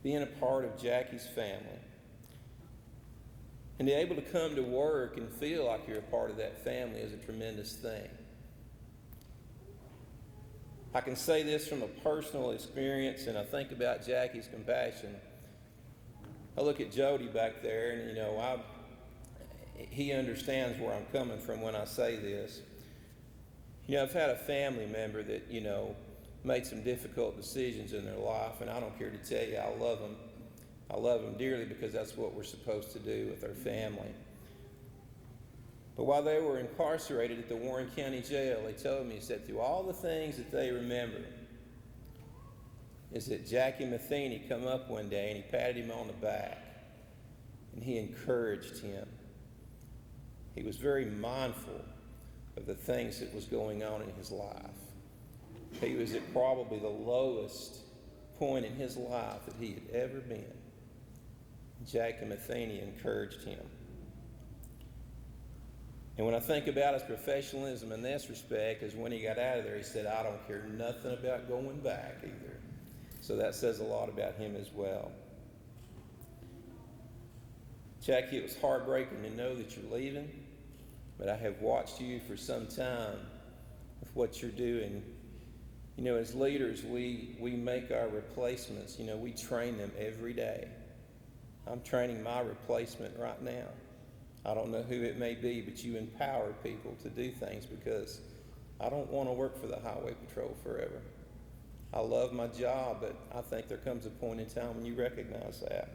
S14: Being a part of Jackie's family. And to be able to come to work and feel like you're a part of that family is a tremendous thing. I can say this from a personal experience, and I think about Jackie's compassion. I look at Jody back there, and he understands where I'm coming from when I say this. I've had a family member that, made some difficult decisions in their life, and I don't care to tell you, I love them. I love them dearly because that's what we're supposed to do with our family. But while they were incarcerated at the Warren County Jail, they told me that through all the things that they remember is that Jackie Matheny come up one day and he patted him on the back and he encouraged him. He was very mindful of the things that was going on in his life. He was at probably the lowest point in his life that he had ever been. Jackie Matheny encouraged him. And when I think about his professionalism in this respect, is when he got out of there, he said, I don't care nothing about going back either. So that says a lot about him as well. Jackie, it was heartbreaking to know that you're leaving, but I have watched you for some time with what you're doing. As leaders, we make our replacements. We train them every day. I'm training my replacement right now. I don't know who it may be, but you empower people to do things because I don't want to work for the Highway Patrol forever. I love my job, but I think there comes a point in time when you recognize that.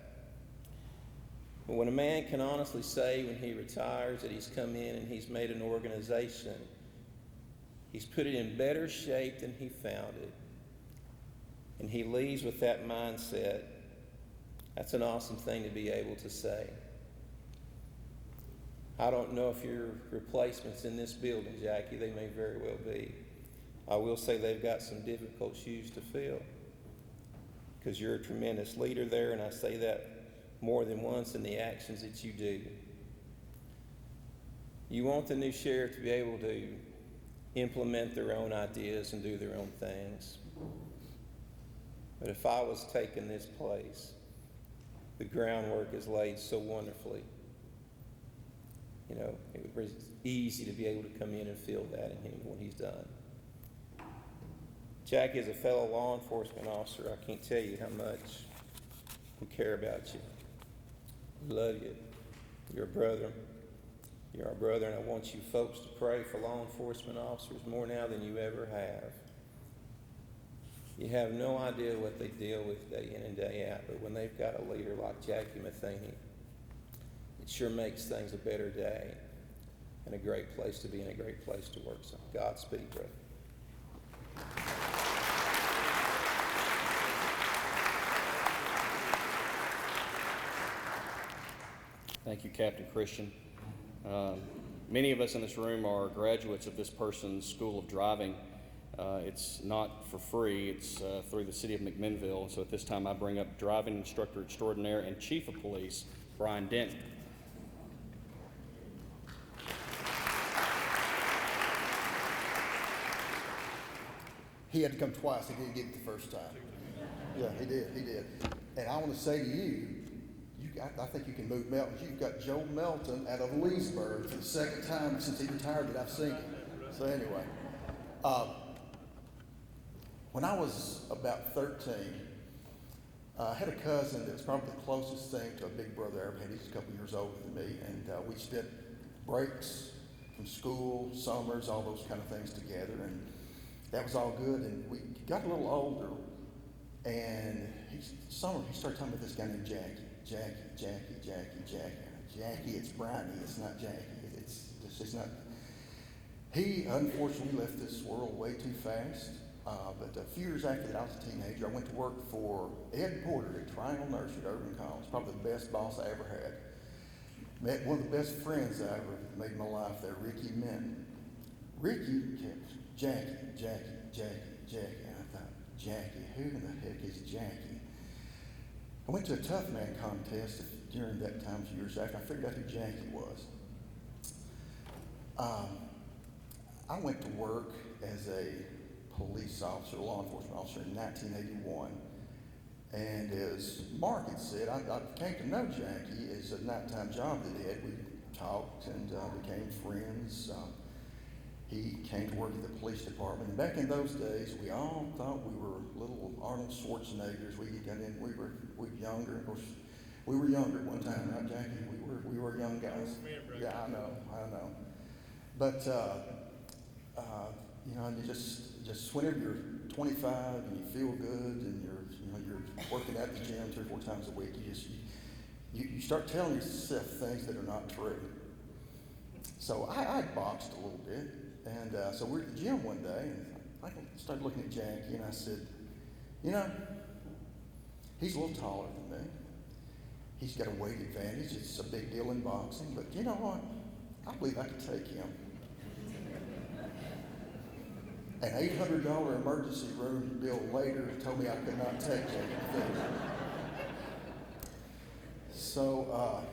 S14: But when a man can honestly say when he retires that he's come in and he's made an organization, he's put it in better shape than he found it, and he leaves with that mindset, that's an awesome thing to be able to say. I don't know if your replacements in this building, Jackie, they may very well be. I will say they've got some difficult shoes to fill because you're a tremendous leader there, and I say that more than once in the actions that you do. You want the new sheriff to be able to implement their own ideas and do their own things. But if I was taking this place, the groundwork is laid so wonderfully. It was easy to be able to come in and feel that in him when he's done. Jackie, as a fellow law enforcement officer, I can't tell you how much we care about you. We love you. You're a brother. You're our brother, and I want you folks to pray for law enforcement officers more now than you ever have. You have no idea what they deal with day in and day out, but when they've got a leader like Jackie Matheny, it sure makes things a better day and a great place to be and a great place to work. So Godspeed, brother.
S3: Thank you, Captain Christian. Many of us in this room are graduates of this person's School of Driving. It's not for free. It's through the city of McMinnville. So at this time, I bring up driving instructor extraordinaire and chief of police, Brian Denton.
S15: He had to come twice. He didn't get it the first time. Yeah, he did. And I want to say to you, I think you can move Melton. You've got Joe Melton out of Leesburg for the second time since he retired that I've seen him. So anyway, when I was about 13, I had a cousin that was probably the closest thing to a big brother I ever had. He's a couple years older than me, and we spent breaks from school, summers, all those kind of things together, and that was all good. And we got a little older, and he started talking about this guy named Jackie. Jackie, it's Bryony, it's not Jackie. It's not. He unfortunately left this world way too fast. But a few years after that, I was a teenager. I went to work for Ed Porter at Triangle Nursery at Urban College. Probably the best boss I ever had. Met one of the best friends I ever made in my life there, Ricky Minton. Ricky kept Jackie. And I thought, Jackie, who in the heck is Jackie? I went to a Tough Man contest during that time, a few years after. I figured out who Jackie was. I went to work as a police officer, law enforcement officer in 1981. And as Mark had said, I came to know Jackie as a nighttime job that he had. We talked and became friends. he came to work at the police department. And back in those days, we all thought we were little Arnold Schwarzeneggers. We got in, we were younger. Of course, we were younger at one time, right, Jackie? We were young guys. Yeah, I know. But you know, and you just whenever you're 25 and you feel good and you're working at the gym 3 or 4 times a week, you start telling yourself things that are not true. So I boxed a little bit, and so we're at the gym one day, and I started looking at Jackie, and I said, you know, he's a little taller than me. He's got a weight advantage. It's a big deal in boxing, but you know what? I believe I could take him. An $800 emergency room bill later told me I could not take Jackie. So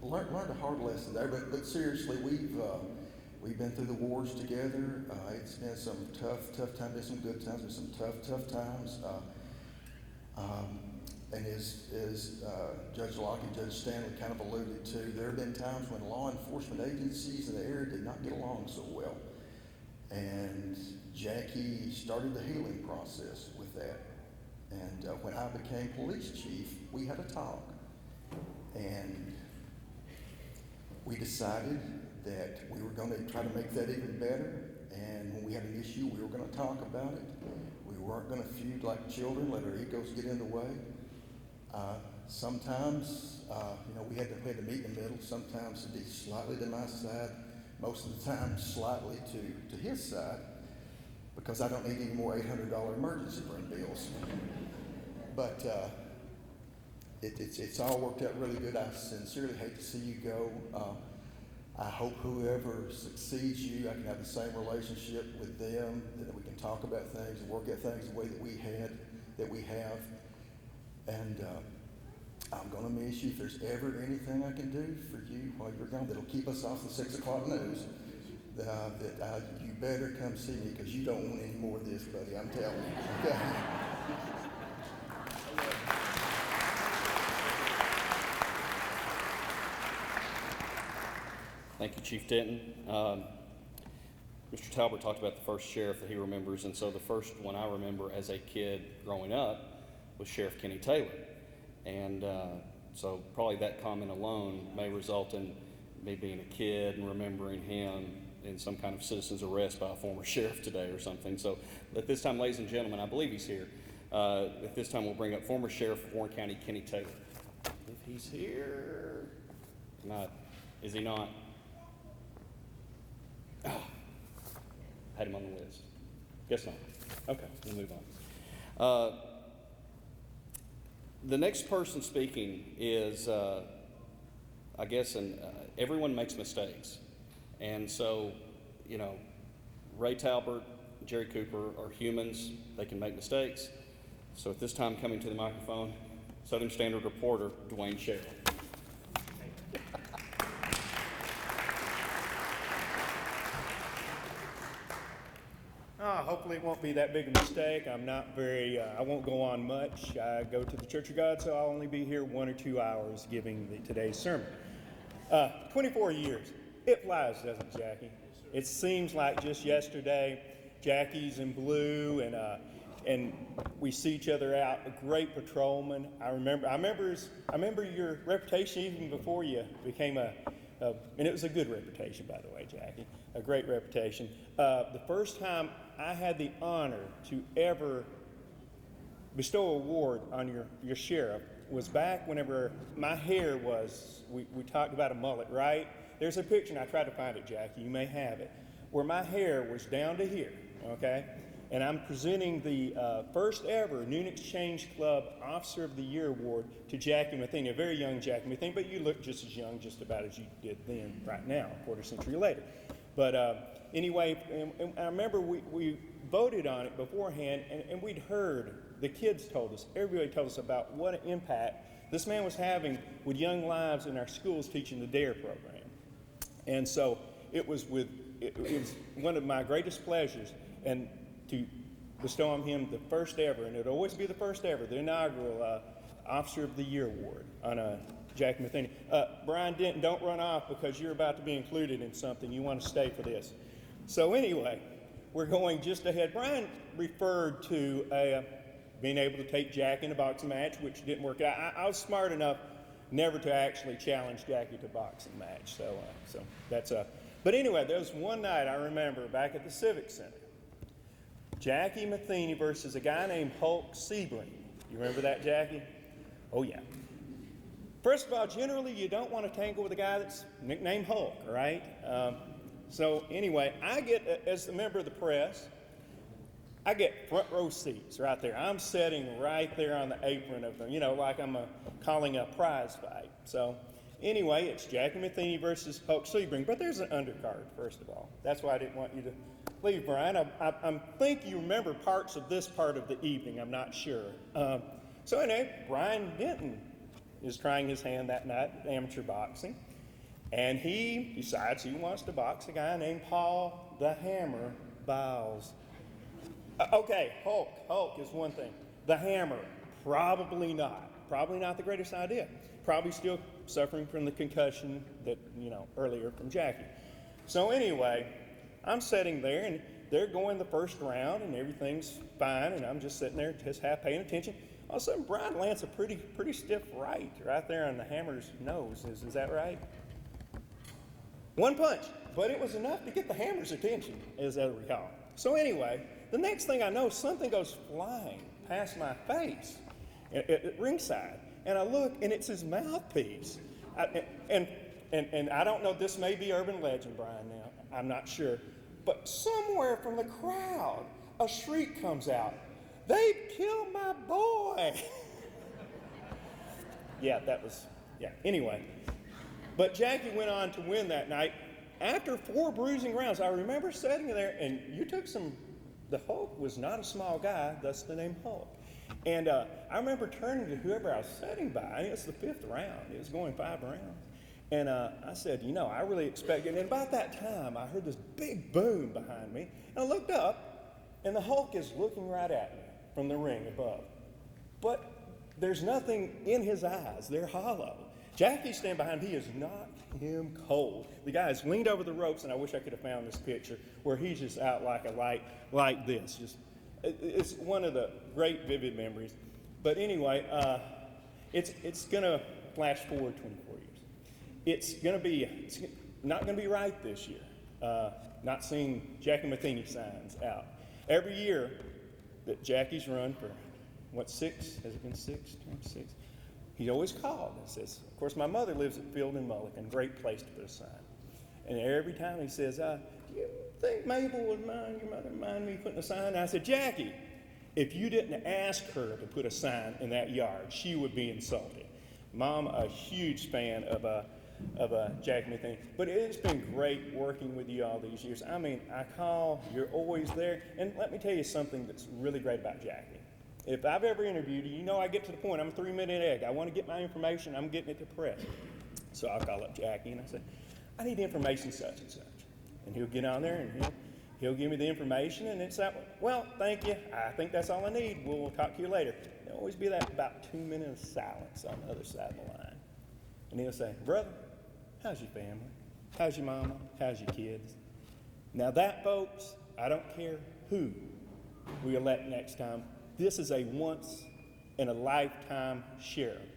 S15: learned a hard lesson there, but seriously, we've been through the wars together. It's been some tough times, been some good times, been some tough times. And as Judge Locke and Judge Stanley kind of alluded to, there have been times when law enforcement agencies in the area did not get along so well. And Jackie started the healing process with that. And when I became police chief, we had a talk. And we decided that we were going to try to make that even better. And when we had an issue, we were going to talk about it. We weren't going to feud like children, let our egos get in the way. Sometimes, you know, we had to meet in the middle. Sometimes it'd be slightly to my side. Most of the time, slightly to his side, because I don't need any more $800 emergency room bills. But it's all worked out really good. I sincerely hate to see you go. I hope whoever succeeds you, I can have the same relationship with them, that we can talk about things and work out things the way that we have. And I'm going to miss you. If there's ever anything I can do for you while you're gone that'll keep us off the 6 o'clock news, you better come see me, because you don't want any more of this, buddy. I'm telling you. Okay?
S3: Thank you, Chief Denton. Mr. Talbert talked about the first sheriff that he remembers, and so the first one I remember as a kid growing up was Sheriff Kenny Taylor. And so probably that comment alone may result in me being a kid and remembering him in some kind of citizen's arrest by a former sheriff today or something. So at this time, ladies and gentlemen, I believe he's here. At this time, we'll bring up former Sheriff of Warren County, Kenny Taylor. If he's here, not, is he not? Oh, had him on the list. Guess not. Okay, we'll move on. The next person speaking is, I guess, everyone makes mistakes. And so, you know, Ray Talbert, Jerry Cooper are humans. They can make mistakes. So at this time, coming to the microphone, Southern Standard reporter, Dwayne Sherrill.
S7: Hopefully it won't be that big a mistake. I'm not very, I won't go on much. I go to the Church of God, so I'll only be here 1 or 2 hours giving today's sermon. 24 years. It flies, doesn't it, Jackie? It seems like just yesterday, Jackie's in blue, and we see each other out. A great patrolman. I remember your reputation even before you became and it was a good reputation, by the way, Jackie. A great reputation. The first time I had the honor to ever bestow an award on your sheriff was back whenever my hair was, we talked about a mullet, right? There's a picture, and I tried to find it, Jackie, you may have it, where my hair was down to here, okay? And I'm presenting the first ever Noon Exchange Club Officer of the Year Award to Jackie Matheny, a very young Jackie Matheny, but you look just as young, just about as you did then, right now, a quarter century later. But anyway, and I remember we voted on it beforehand, and we'd heard, the kids told us, everybody told us about what an impact this man was having with young lives in our schools teaching the DARE program. And so it was one of my greatest pleasures and to bestow on him the first ever, and it'll always be the first ever, the inaugural Officer of the Year Award on Jackie Matheny. Brian Denton, don't run off because you're about to be included in something. You want to stay for this.
S16: So anyway, we're going just ahead. Brian referred to being able to take Jackie in a boxing match, which didn't work out. I was smart enough never to actually challenge Jackie to a boxing match. So that's But anyway, there was one night I remember back at the Civic Center. Jackie Matheny versus a guy named Hulk Sebring. You remember that, Jackie? Oh, yeah. First of all, generally, you don't want to tangle with a guy that's nicknamed Hulk, right? So anyway, I get, as a member of the press, I get front row seats right there. I'm sitting right there on the apron of them, like I'm calling a prize fight. So anyway, it's Jackie Matheny versus Hulk Sebring, but there's an undercard, first of all. That's why I didn't want you to leave, Brian. I think you remember parts of this part of the evening. I'm not sure. So anyway, Brian Denton is trying his hand that night at amateur boxing, and he decides he wants to box a guy named Paul the Hammer Biles. Okay, Hulk is one thing. The Hammer, probably not. Probably not the greatest idea. Probably still suffering from the concussion that, earlier from Jackie. So anyway, I'm sitting there, and they're going the first round, and everything's fine, and I'm just sitting there just half paying attention. All of a sudden, Brian lands a pretty stiff right there on the Hammer's nose. Is that right? One punch, but it was enough to get the Hammer's attention, as I recall. So anyway, the next thing I know, something goes flying past my face at ringside, and I look, and it's his mouthpiece. And I don't know, this may be urban legend, Brian, now. I'm not sure. But somewhere from the crowd, a shriek comes out. They killed my boy. Anyway. But Jackie went on to win that night. After 4 bruising rounds, I remember sitting there, and the Hulk was not a small guy, thus the name Hulk. And I remember turning to whoever I was sitting by, and it was the 5th round. It was going 5 rounds. And I said, I really expected, and about that time, I heard this big boom behind me, and I looked up, and the Hulk is looking right at me from the ring above. But there's nothing in his eyes. They're hollow. Jackie's standing behind him. He is knocked him cold. The guy has leaned over the ropes, and I wish I could have found this picture, where he's just out like a light, like this. It's one of the great vivid memories. But anyway, it's going to flash forward 24 years. It's not going to be right this year. Not seeing Jackie Matheny signs out. Every year that Jackie's run for, 6? Has it been 6? 26? He always called and says, of course, my mother lives at Field and Mulligan, great place to put a sign. And every time he says, do you think Mabel would mind, your mother mind me putting a sign? And I said, Jackie, if you didn't ask her to put a sign in that yard, she would be insulted. Mom, a huge fan of Jackie Matheny. But it's been great working with you all these years. I mean, I call, you're always there. And let me tell you something that's really great about Jackie. If I've ever interviewed you, I get to the point, I'm a 3-minute egg. I want to get my information, I'm getting it to press. So I'll call up Jackie and I say, I need information such and such. And he'll get on there and he'll give me the information, and it's like, well, thank you. I think that's all I need. We'll talk to you later. There'll always be that about 2 minutes of silence on the other side of the line. And he'll say, brother, how's your family? How's your mama? How's your kids? Now that, folks, I don't care who we elect next time. This is a once-in-a-lifetime sheriff.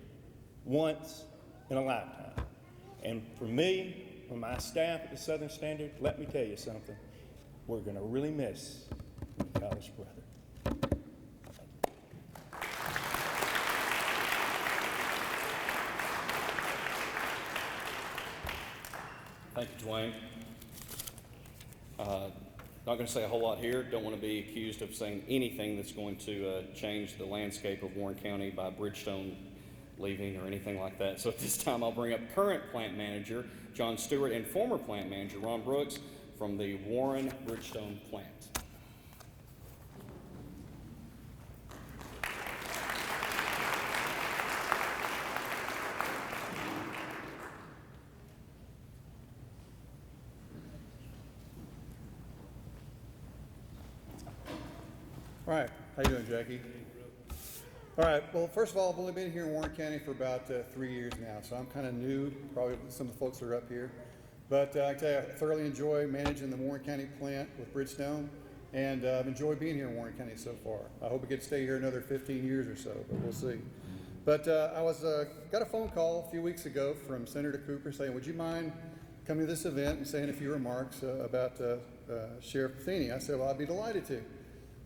S16: Once in a lifetime. And for me, for my staff at the Southern Standard, let me tell you something. We're going to really miss my college brother.
S3: Thank you, Dwayne. Not going to say a whole lot here. Don't want to be accused of saying anything that's going to change the landscape of Warren County by Bridgestone leaving or anything like that. So at this time, I'll bring up current plant manager John Stewart and former plant manager Ron Brooks from the Warren Bridgestone plant.
S17: All right, how you doing, Jackie? All right, well, first of all, I've only been here in Warren County for about 3 years now, so I'm kind of new, probably some of the folks that are up here.
S2: But I tell you, I thoroughly enjoy managing the Warren County plant with Bridgestone, and I've enjoyed being here in Warren County so far. I hope I get to stay here another 15 years or so, but we'll see. But I got a phone call a few weeks ago from Senator Cooper saying, would you mind coming to this event and saying a few remarks about Sheriff Matheny? I said, well, I'd be delighted to.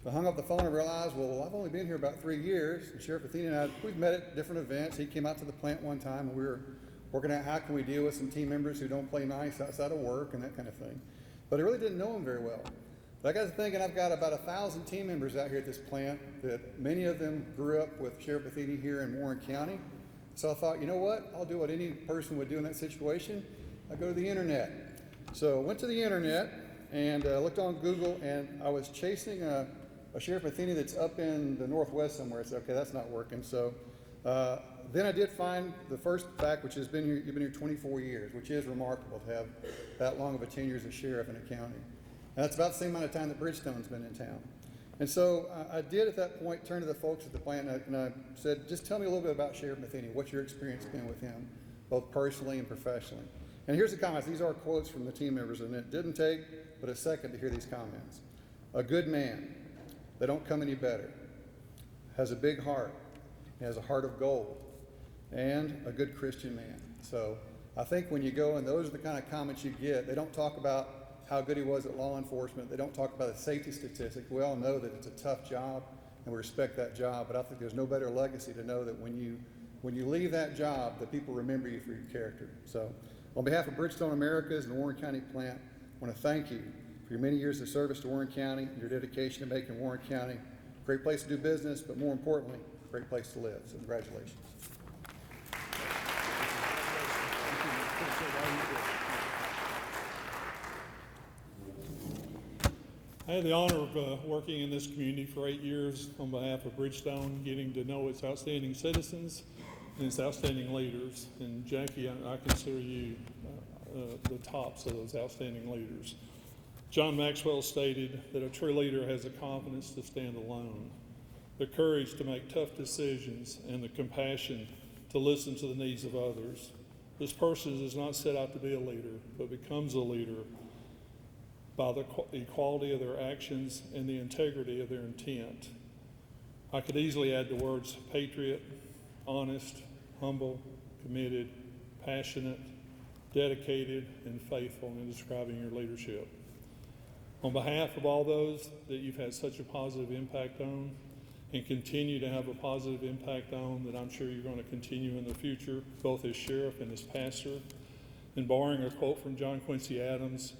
S2: I hung up the phone and realized, well, I've only been here about 3 years, and Sheriff Matheny and I, we've met at different events. He came out to the plant one time, and we were working out how can we deal with some team members who don't play nice outside of work and that kind of thing. But I really didn't know him very well. But I got to thinking, I've got about 1,000 team members out here at this plant that many of them grew up with Sheriff Matheny here in Warren County. So I thought, you know what? I'll do what any person would do in that situation. I go to the internet. So I went to the internet and looked on Google, and I was chasing a Sheriff Matheny that's up in the Northwest somewhere. I said, okay, that's not working. So then I did find the first fact, which has been here, you've been here 24 years, which is remarkable to have that long of a tenure as a sheriff in a county. And that's about the same amount of time that Bridgestone's been in town. And so I did at that point turn to the folks at the plant and I said, just tell me a little bit about Sheriff Matheny. What's your experience been with him, both personally and professionally? And here's the comments. These are quotes from the team members, and it didn't take but a second to hear these comments. A good man. They don't come any better. Has a big heart. He has a heart of gold. And a good Christian man. So I think when you go, and those are the kind of comments you get, they don't talk about how good he was at law enforcement. They don't talk about the safety statistics. We all know that it's a tough job, and we respect that job, but I think there's no better legacy to know that when you leave that job, that people remember you for your character. So on behalf of Bridgestone Americas and the Warren County plant, I want to thank you for your many years of service to Warren County and your dedication to making Warren County a great place to do business, but more importantly, a great place to live. So congratulations.
S18: I had the honor of working in this community for 8 years on behalf of Bridgestone, getting to know its outstanding citizens and its outstanding leaders. And Jackie, I consider you the tops of those outstanding leaders. John Maxwell stated that a true leader has the confidence to stand alone, the courage to make tough decisions, and the compassion to listen to the needs of others. This person does not set out to be a leader, but becomes a leader by the equality of their actions and the integrity of their intent. I could easily add the words patriot, honest, humble, committed, passionate, dedicated, and faithful in describing your leadership. On behalf of all those that you've had such a positive impact on and continue to have a positive impact on, that I'm sure you're going to continue in the future, both as sheriff and as pastor, and borrowing a quote from John Quincy Adams,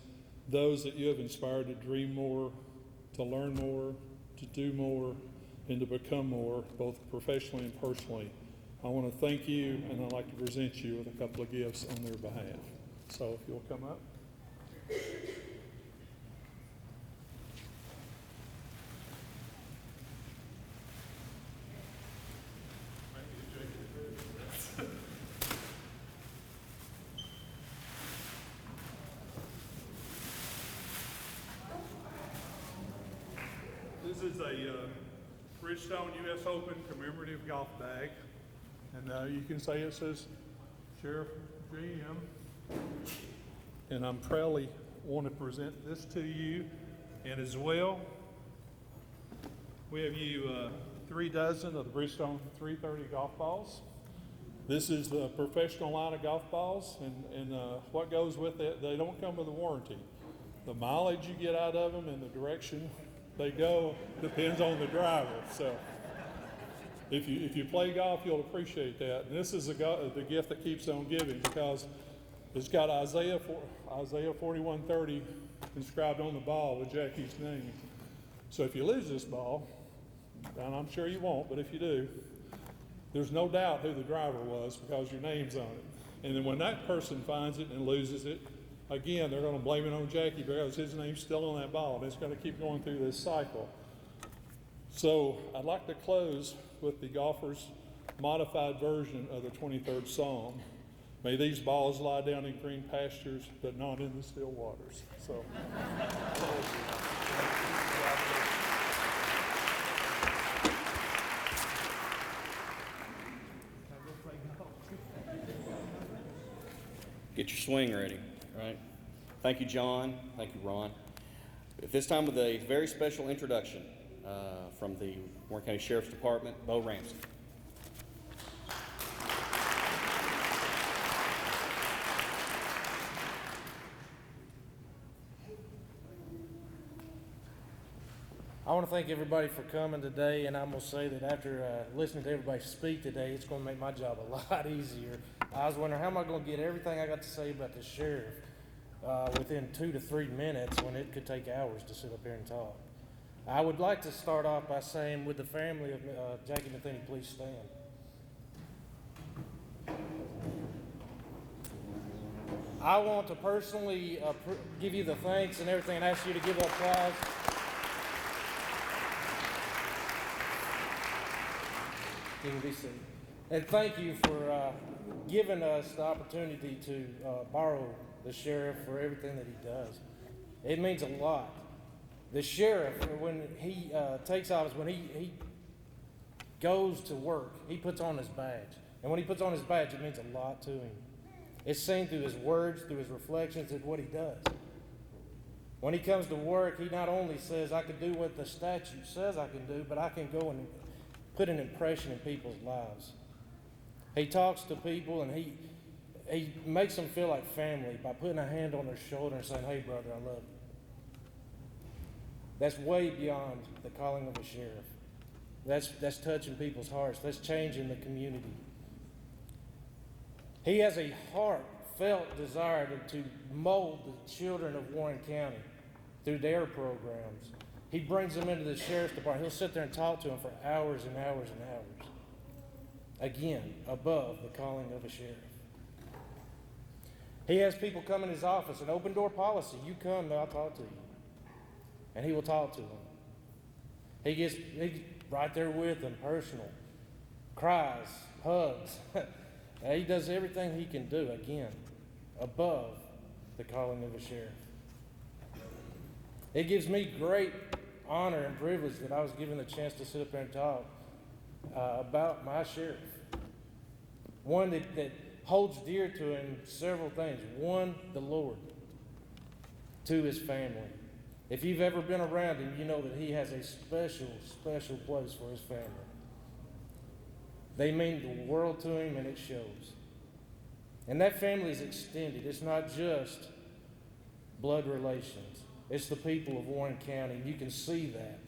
S18: those that you have inspired to dream more, to learn more, to do more, and to become more, both professionally and personally. I want to thank you, and I'd like to present you with a couple of gifts on their behalf. So if you'll come up. This is a Bridgestone U.S. Open commemorative golf bag, and you can say it says Sheriff GM, and I'm proudly want to present this to you, and as well, we have you 3 dozen of the Bridgestone 330 golf balls. This is the professional line of golf balls, and what goes with it, they don't come with a warranty. The mileage you get out of them and the direction they go depends on the driver. So if you play golf, you'll appreciate that. And this is the gift that keeps on giving, because it's got Isaiah 41:30 inscribed on the ball with Jackie's name. So if you lose this ball, and I'm sure you won't, but if you do, there's no doubt who the driver was because your name's on it. And then when that person finds it and loses it, again, they're going to blame it on Jackie because his name's still on that ball. And it's going to keep going through this cycle. So I'd like to close with the golfer's modified version of the 23rd Psalm. May these balls lie down in green pastures, but not in the still waters. So.
S3: Get your swing ready, right? Thank you, John. Thank you, Ron. At this time, with a very special introduction from the Warren County Sheriff's Department, Bo Ramsey.
S19: I want to thank everybody for coming today, and I'm going to say that after listening to everybody speak today, it's going to make my job a lot easier. I was wondering, how am I going to get everything I got to say about the sheriff within 2 to 3 minutes when it could take hours to sit up here and talk? I would like to start off by saying, would the family of Jackie Matheny please stand? I want to personally give you the thanks and everything and ask you to give applause. You can be seated. And thank you for giving us the opportunity to borrow the sheriff for everything that he does. It means a lot. The sheriff, when he takes office, when he goes to work, he puts on his badge. And when he puts on his badge, it means a lot to him. It's seen through his words, through his reflections, and what he does. When he comes to work, he not only says, I can do what the statute says I can do, but I can go and put an impression in people's lives. He talks to people and he makes them feel like family by putting a hand on their shoulder and saying, hey brother, I love you. That's way beyond the calling of a sheriff. That's touching people's hearts. That's changing the community. He has a heartfelt desire to mold the children of Warren County through their programs. He brings them into the sheriff's department. He'll sit there and talk to them for hours and hours and hours. Again, above the calling of a sheriff. He has people come in his office, an open door policy. You come, I'll talk to you. And he will talk to them. He's right there with them, personal. Cries, hugs. He does everything he can do, again, above the calling of a sheriff. It gives me great honor and privilege that I was given the chance to sit up there and talk about my sheriff. One that holds dear to him several things. One, the Lord. Two, his family. If you've ever been around him, you know that he has a special, special place for his family. They mean the world to him, and it shows. And that family is extended. It's not just blood relations. It's the people of Warren County. You can see that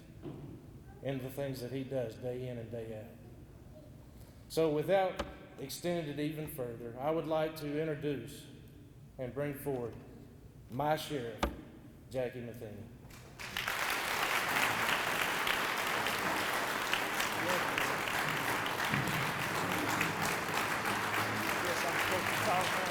S19: in the things that he does day in and day out. So without extending it even further, I would like to introduce and bring forward my sheriff, Jackie Matheny. Yes, I'm supposed to talk now.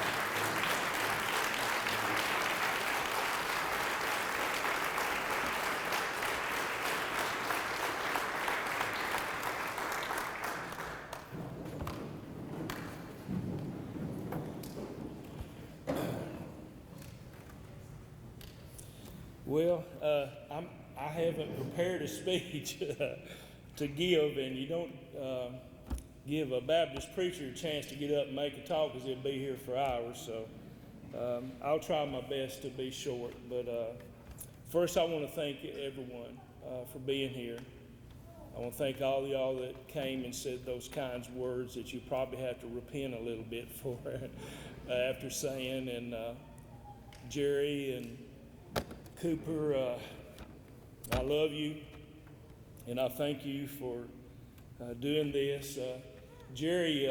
S7: Well, I haven't prepared a speech to give, and you don't give a Baptist preacher a chance to get up and make a talk, because he'll be here for hours. So I'll try my best to be short. But first, I want to thank everyone for being here. I want to thank all of y'all that came and said those kinds of words that you probably have to repent a little bit for after saying. And Jerry and Cooper, I love you, and I thank you for doing this. Jerry,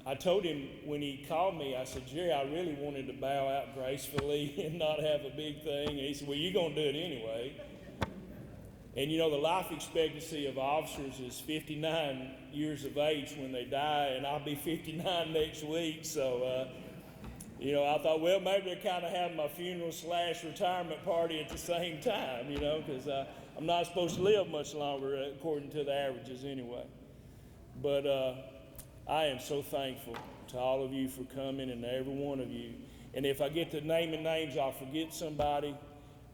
S7: I told him when he called me, I said, Jerry, I really wanted to bow out gracefully and not have a big thing. And he said, well, you're going to do it anyway. And you know, the life expectancy of officers is 59 years of age when they die, and I'll be 59 next week. So, you know, I thought, well, maybe they're kind of having my funeral / retirement party at the same time, you know, because I'm not supposed to live much longer according to the averages anyway. But I am so thankful to all of you for coming, and to every one of you. And if I get to naming names, I'll forget somebody.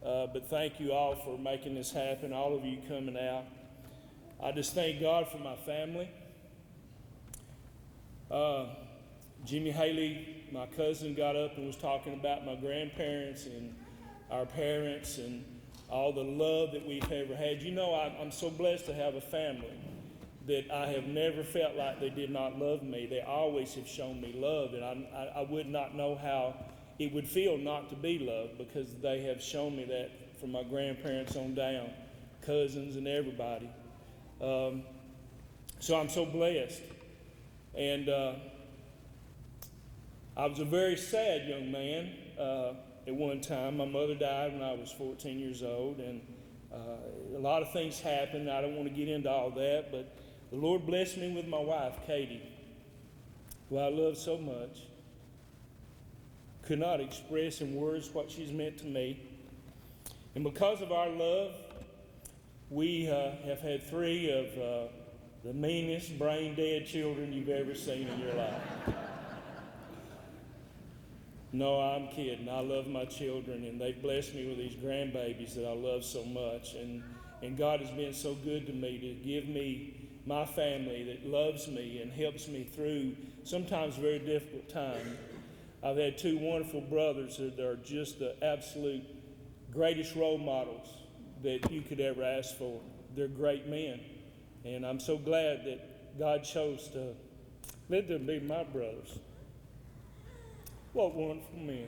S7: But thank you all for making this happen, all of you coming out. I just thank God for my family.
S20: Jimmy Haley, my cousin, got up and was talking about my grandparents and our parents and all the love that we've ever had. You know, I'm so blessed to have a family that I have never felt like they did not love me. They always have shown me love, and I would not know how it would feel not to be loved, because they have shown me that from my grandparents on down, cousins and everybody. So I'm so blessed. And I was a very sad young man at one time. My mother died when I was 14 years old, and a lot of things happened. I don't want to get into all that, but the Lord blessed me with my wife, Katie, who I love so much. Could not express in words what she's meant to me. And because of our love, we have had 3 of the meanest, brain-dead children you've ever seen in your life. No, I'm kidding. I love my children, and they've blessed me with these grandbabies that I love so much. And God has been so good to me to give me my family that loves me and helps me through sometimes very difficult times. I've had 2 wonderful brothers that are just the absolute greatest role models that you could ever ask for. They're great men. And I'm so glad that God chose to let them be my brothers. What wonderful men.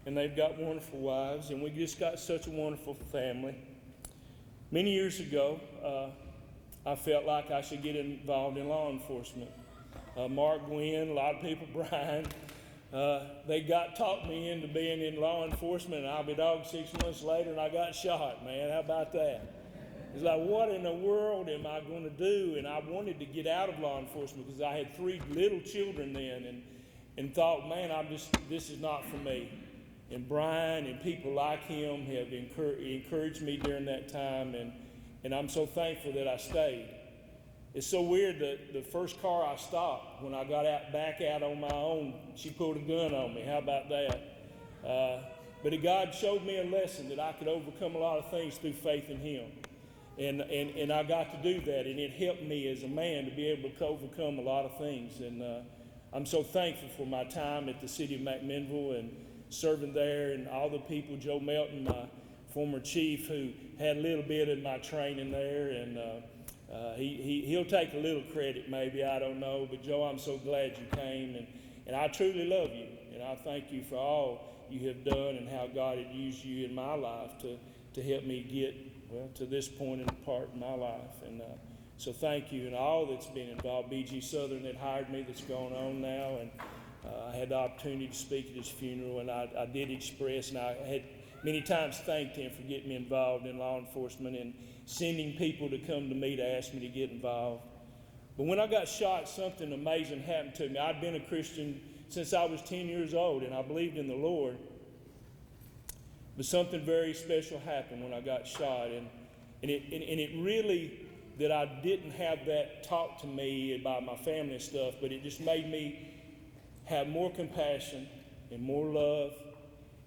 S20: And they've got wonderful wives, and we just got such a wonderful family. Many years ago, I felt like I should get involved in law enforcement. Mark, Gwen, a lot of people, Brian, they talked me into being in law enforcement, and I'll be dog 6 months later, and I got shot, man. How about that? It's like, what in the world am I going to do? And I wanted to get out of law enforcement because I had 3 little children then, and thought, man, this is not for me. And Brian and people like him have encouraged me during that time, and I'm so thankful that I stayed. It's so weird that the first car I stopped, when I got back out on my own, she pulled a gun on me. How about that? But God showed me a lesson that I could overcome a lot of things through faith in Him. And I got to do that, and it helped me as a man to be able to overcome a lot of things. And I'm so thankful for my time at the city of McMinnville and serving there, and all the people, Joe Melton, my former chief, who had a little bit of my training there, and he'll take a little credit maybe, I don't know, but Joe, I'm so glad you came, and I truly love you, and I thank you for all you have done and how God had used you in my life to help me get, to this point in part in my life, and so thank you, and all that's been involved. BG Southern that hired me, that's going on now, and I had the opportunity to speak at his funeral, and I did express, and I had many times thanked him for getting me involved in law enforcement and sending people to come to me to ask me to get involved. But when I got shot, something amazing happened to me. I'd been a Christian since I was 10 years old, and I believed in the Lord. But something very special happened when I got shot, and it really, that I didn't have that taught to me by my family and stuff, but it just made me have more compassion and more love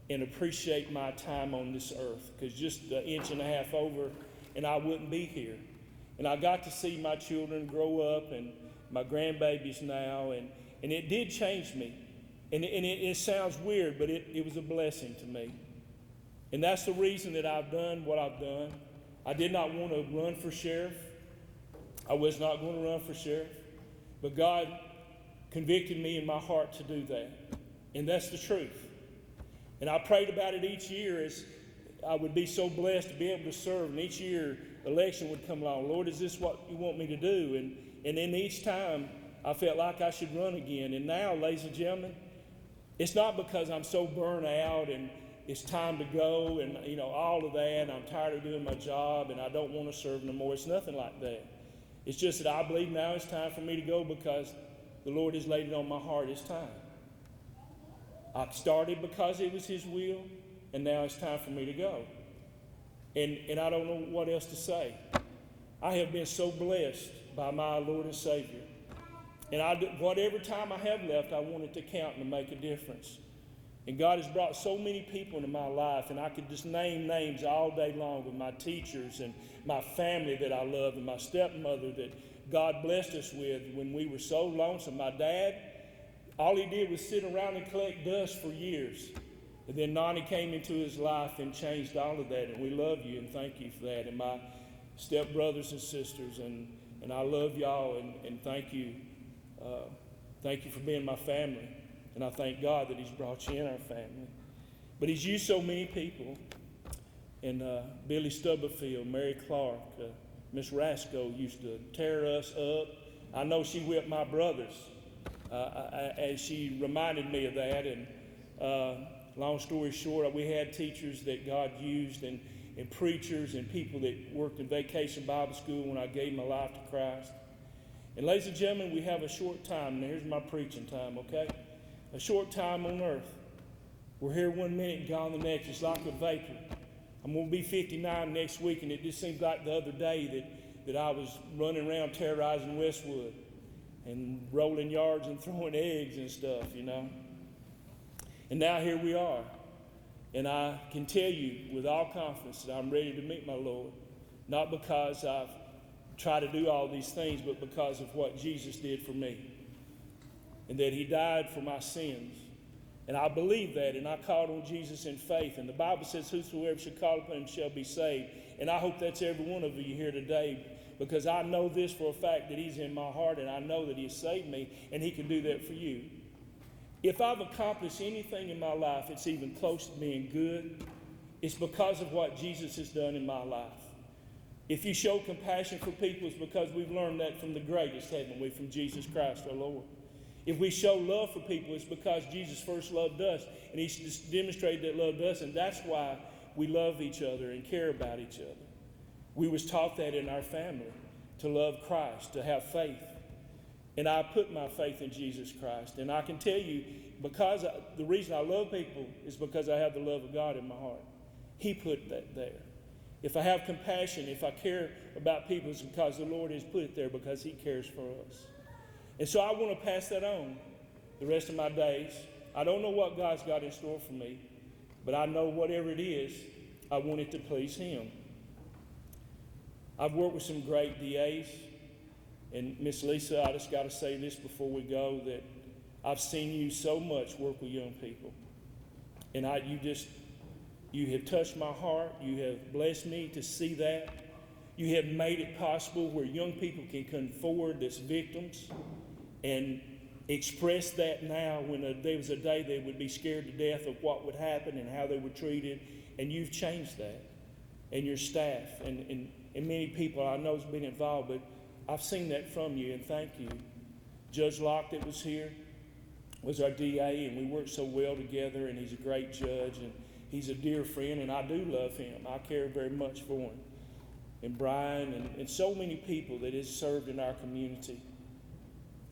S20: and appreciate my time on this earth, because just an inch and a half over and I wouldn't be here. And I got to see my children grow up and my grandbabies now, and it did change me. And it sounds weird, but it was a blessing to me. And that's the reason that I've done what I've done. I did not want to run for sheriff. I was not going to run for sheriff. But God convicted me in my heart to do that. And that's the truth. And I prayed about it each year as I would be so blessed to be able to serve. And each year, election would come along. Lord, is this what you want me to do? And then each time, I felt like I should run again. And now, ladies and gentlemen, it's not because I'm so burnt out and it's time to go and, all of that, and I'm tired of doing my job and I don't want to serve no more. It's nothing like that. It's just that I believe now it's time for me to go because the Lord has laid it on my heart. It's time. I started because it was His will, and now it's time for me to go. And I don't know what else to say. I have been so blessed by my Lord and Savior. And whatever time I have left, I want it to count and to make a difference. And God has brought so many people into my life, and I could just name names all day long with my teachers and my family that I love and my stepmother that God blessed us with when we were so lonesome. My dad, all he did was sit around and collect dust for years. And then Nani came into his life and changed all of that. And we love you and thank you for that. And my stepbrothers and sisters, and I love y'all and thank you. Thank you for being my family. And I thank God that he's brought you in our family. But he's used so many people. And Billy Stubblefield, Mary Clark, Miss Rasco used to tear us up. I know she whipped my brothers. And she reminded me of that. And long story short, we had teachers that God used and preachers and people that worked in Vacation Bible School when I gave my life to Christ. And ladies and gentlemen, we have a short time. Now here's my preaching time, okay? A short time on earth. We're here 1 minute and gone the next. It's like a vapor. I'm going to be 59 next week, and it just seems like the other day that I was running around terrorizing Westwood and rolling yards and throwing eggs and stuff, you know. And now here we are. And I can tell you with all confidence that I'm ready to meet my Lord, not because I've tried to do all these things, but because of what Jesus did for me. And that he died for my sins. And I believe that, and I called on Jesus in faith. And the Bible says, whosoever shall call upon him shall be saved. And I hope that's every one of you here today, because I know this for a fact, that he's in my heart, and I know that he has saved me, and he can do that for you. If I've accomplished anything in my life that's even close to being good, it's because of what Jesus has done in my life. If you show compassion for people, it's because we've learned that from the greatest, haven't we, from Jesus Christ our Lord. If we show love for people, it's because Jesus first loved us, and he's just demonstrated that love to us, and that's why we love each other and care about each other. We was taught that in our family, to love Christ, to have faith. And I put my faith in Jesus Christ. And I can tell you, the reason I love people is because I have the love of God in my heart. He put that there. If I have compassion, if I care about people, it's because the Lord has put it there, because he cares for us. And so I want to pass that on the rest of my days. I don't know what God's got in store for me, but I know whatever it is, I want it to please him. I've worked with some great DAs, and Miss Lisa, I just got to say this before we go, that I've seen you so much work with young people. And you have touched my heart. You have blessed me to see that. You have made it possible where young people can come forward as victims and express that now when there was a day they would be scared to death of what would happen and how they were treated. And you've changed that. And your staff and many people I know has been involved, but I've seen that from you, and thank you. Judge Locke that was here was our DA, and we worked so well together, and he's a great judge, and he's a dear friend, and I do love him. I care very much for him. And Brian and so many people that has served in our community.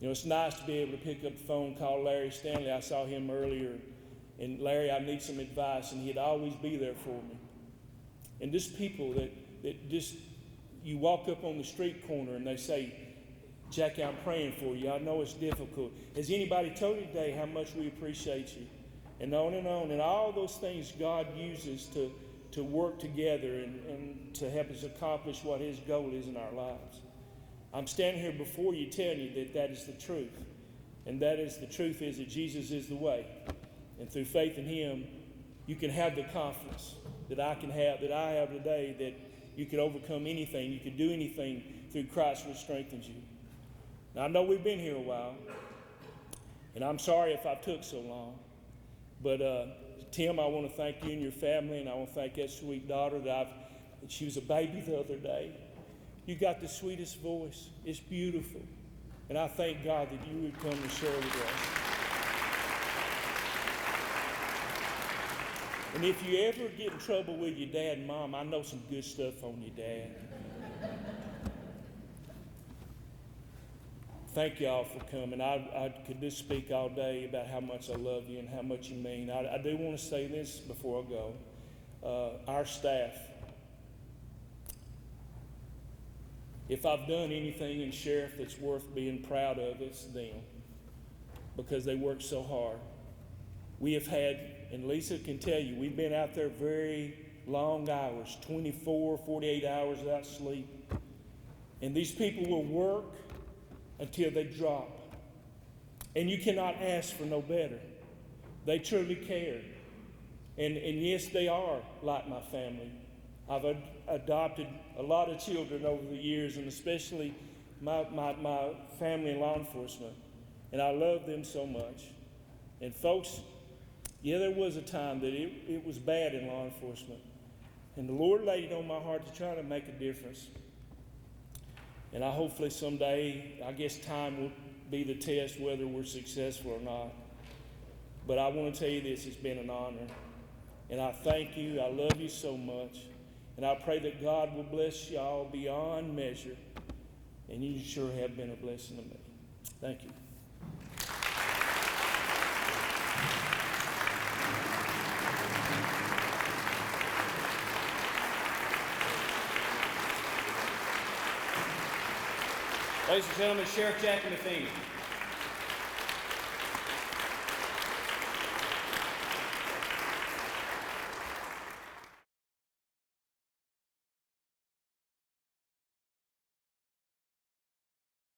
S20: You know, it's nice to be able to pick up the phone, call Larry Stanley. I saw him earlier, and Larry, I need some advice, and he'd always be there for me. And just people that just, you walk up on the street corner and they say, Jackie, I'm praying for you. I know it's difficult. Has anybody told you today how much we appreciate you? And on and on. And all those things God uses to work together and to help us accomplish what his goal is in our lives. I'm standing here before you telling you that is the truth. And that is the truth is that Jesus is the way. And through faith in him, you can have the confidence that I have today, that you can overcome anything. You can do anything through Christ which strengthens you. Now, I know we've been here a while, and I'm sorry if I took so long. But Tim, I want to thank you and your family, and I want to thank that sweet daughter she was a baby the other day. You got the sweetest voice. It's beautiful. And I thank God that you would come and share with us. And if you ever get in trouble with your dad and mom, I know some good stuff on your dad. Thank y'all for coming. I could just speak all day about how much I love you and how much you mean. I do want to say this before I go. Our staff, if I've done anything in Sheriff that's worth being proud of, it's them, because they work so hard. We have had, and Lisa can tell you, we've been out there very long hours, 24, 48 hours without sleep. And these people will work until they drop. And you cannot ask for no better. They truly care. And yes, they are like my family. I've adopted a lot of children over the years, and especially my family in law enforcement. And I love them so much. And folks, yeah, there was a time that it was bad in law enforcement. And the Lord laid it on my heart to try to make a difference. And I hopefully someday, I guess time will be the test whether we're successful or not. But I want to tell you this, it's been an honor. And I thank you, I love you so much. And I pray that God will bless y'all beyond measure. And you sure have been a blessing to me. Thank you.
S3: Ladies and gentlemen, Sheriff Jackie Matheny.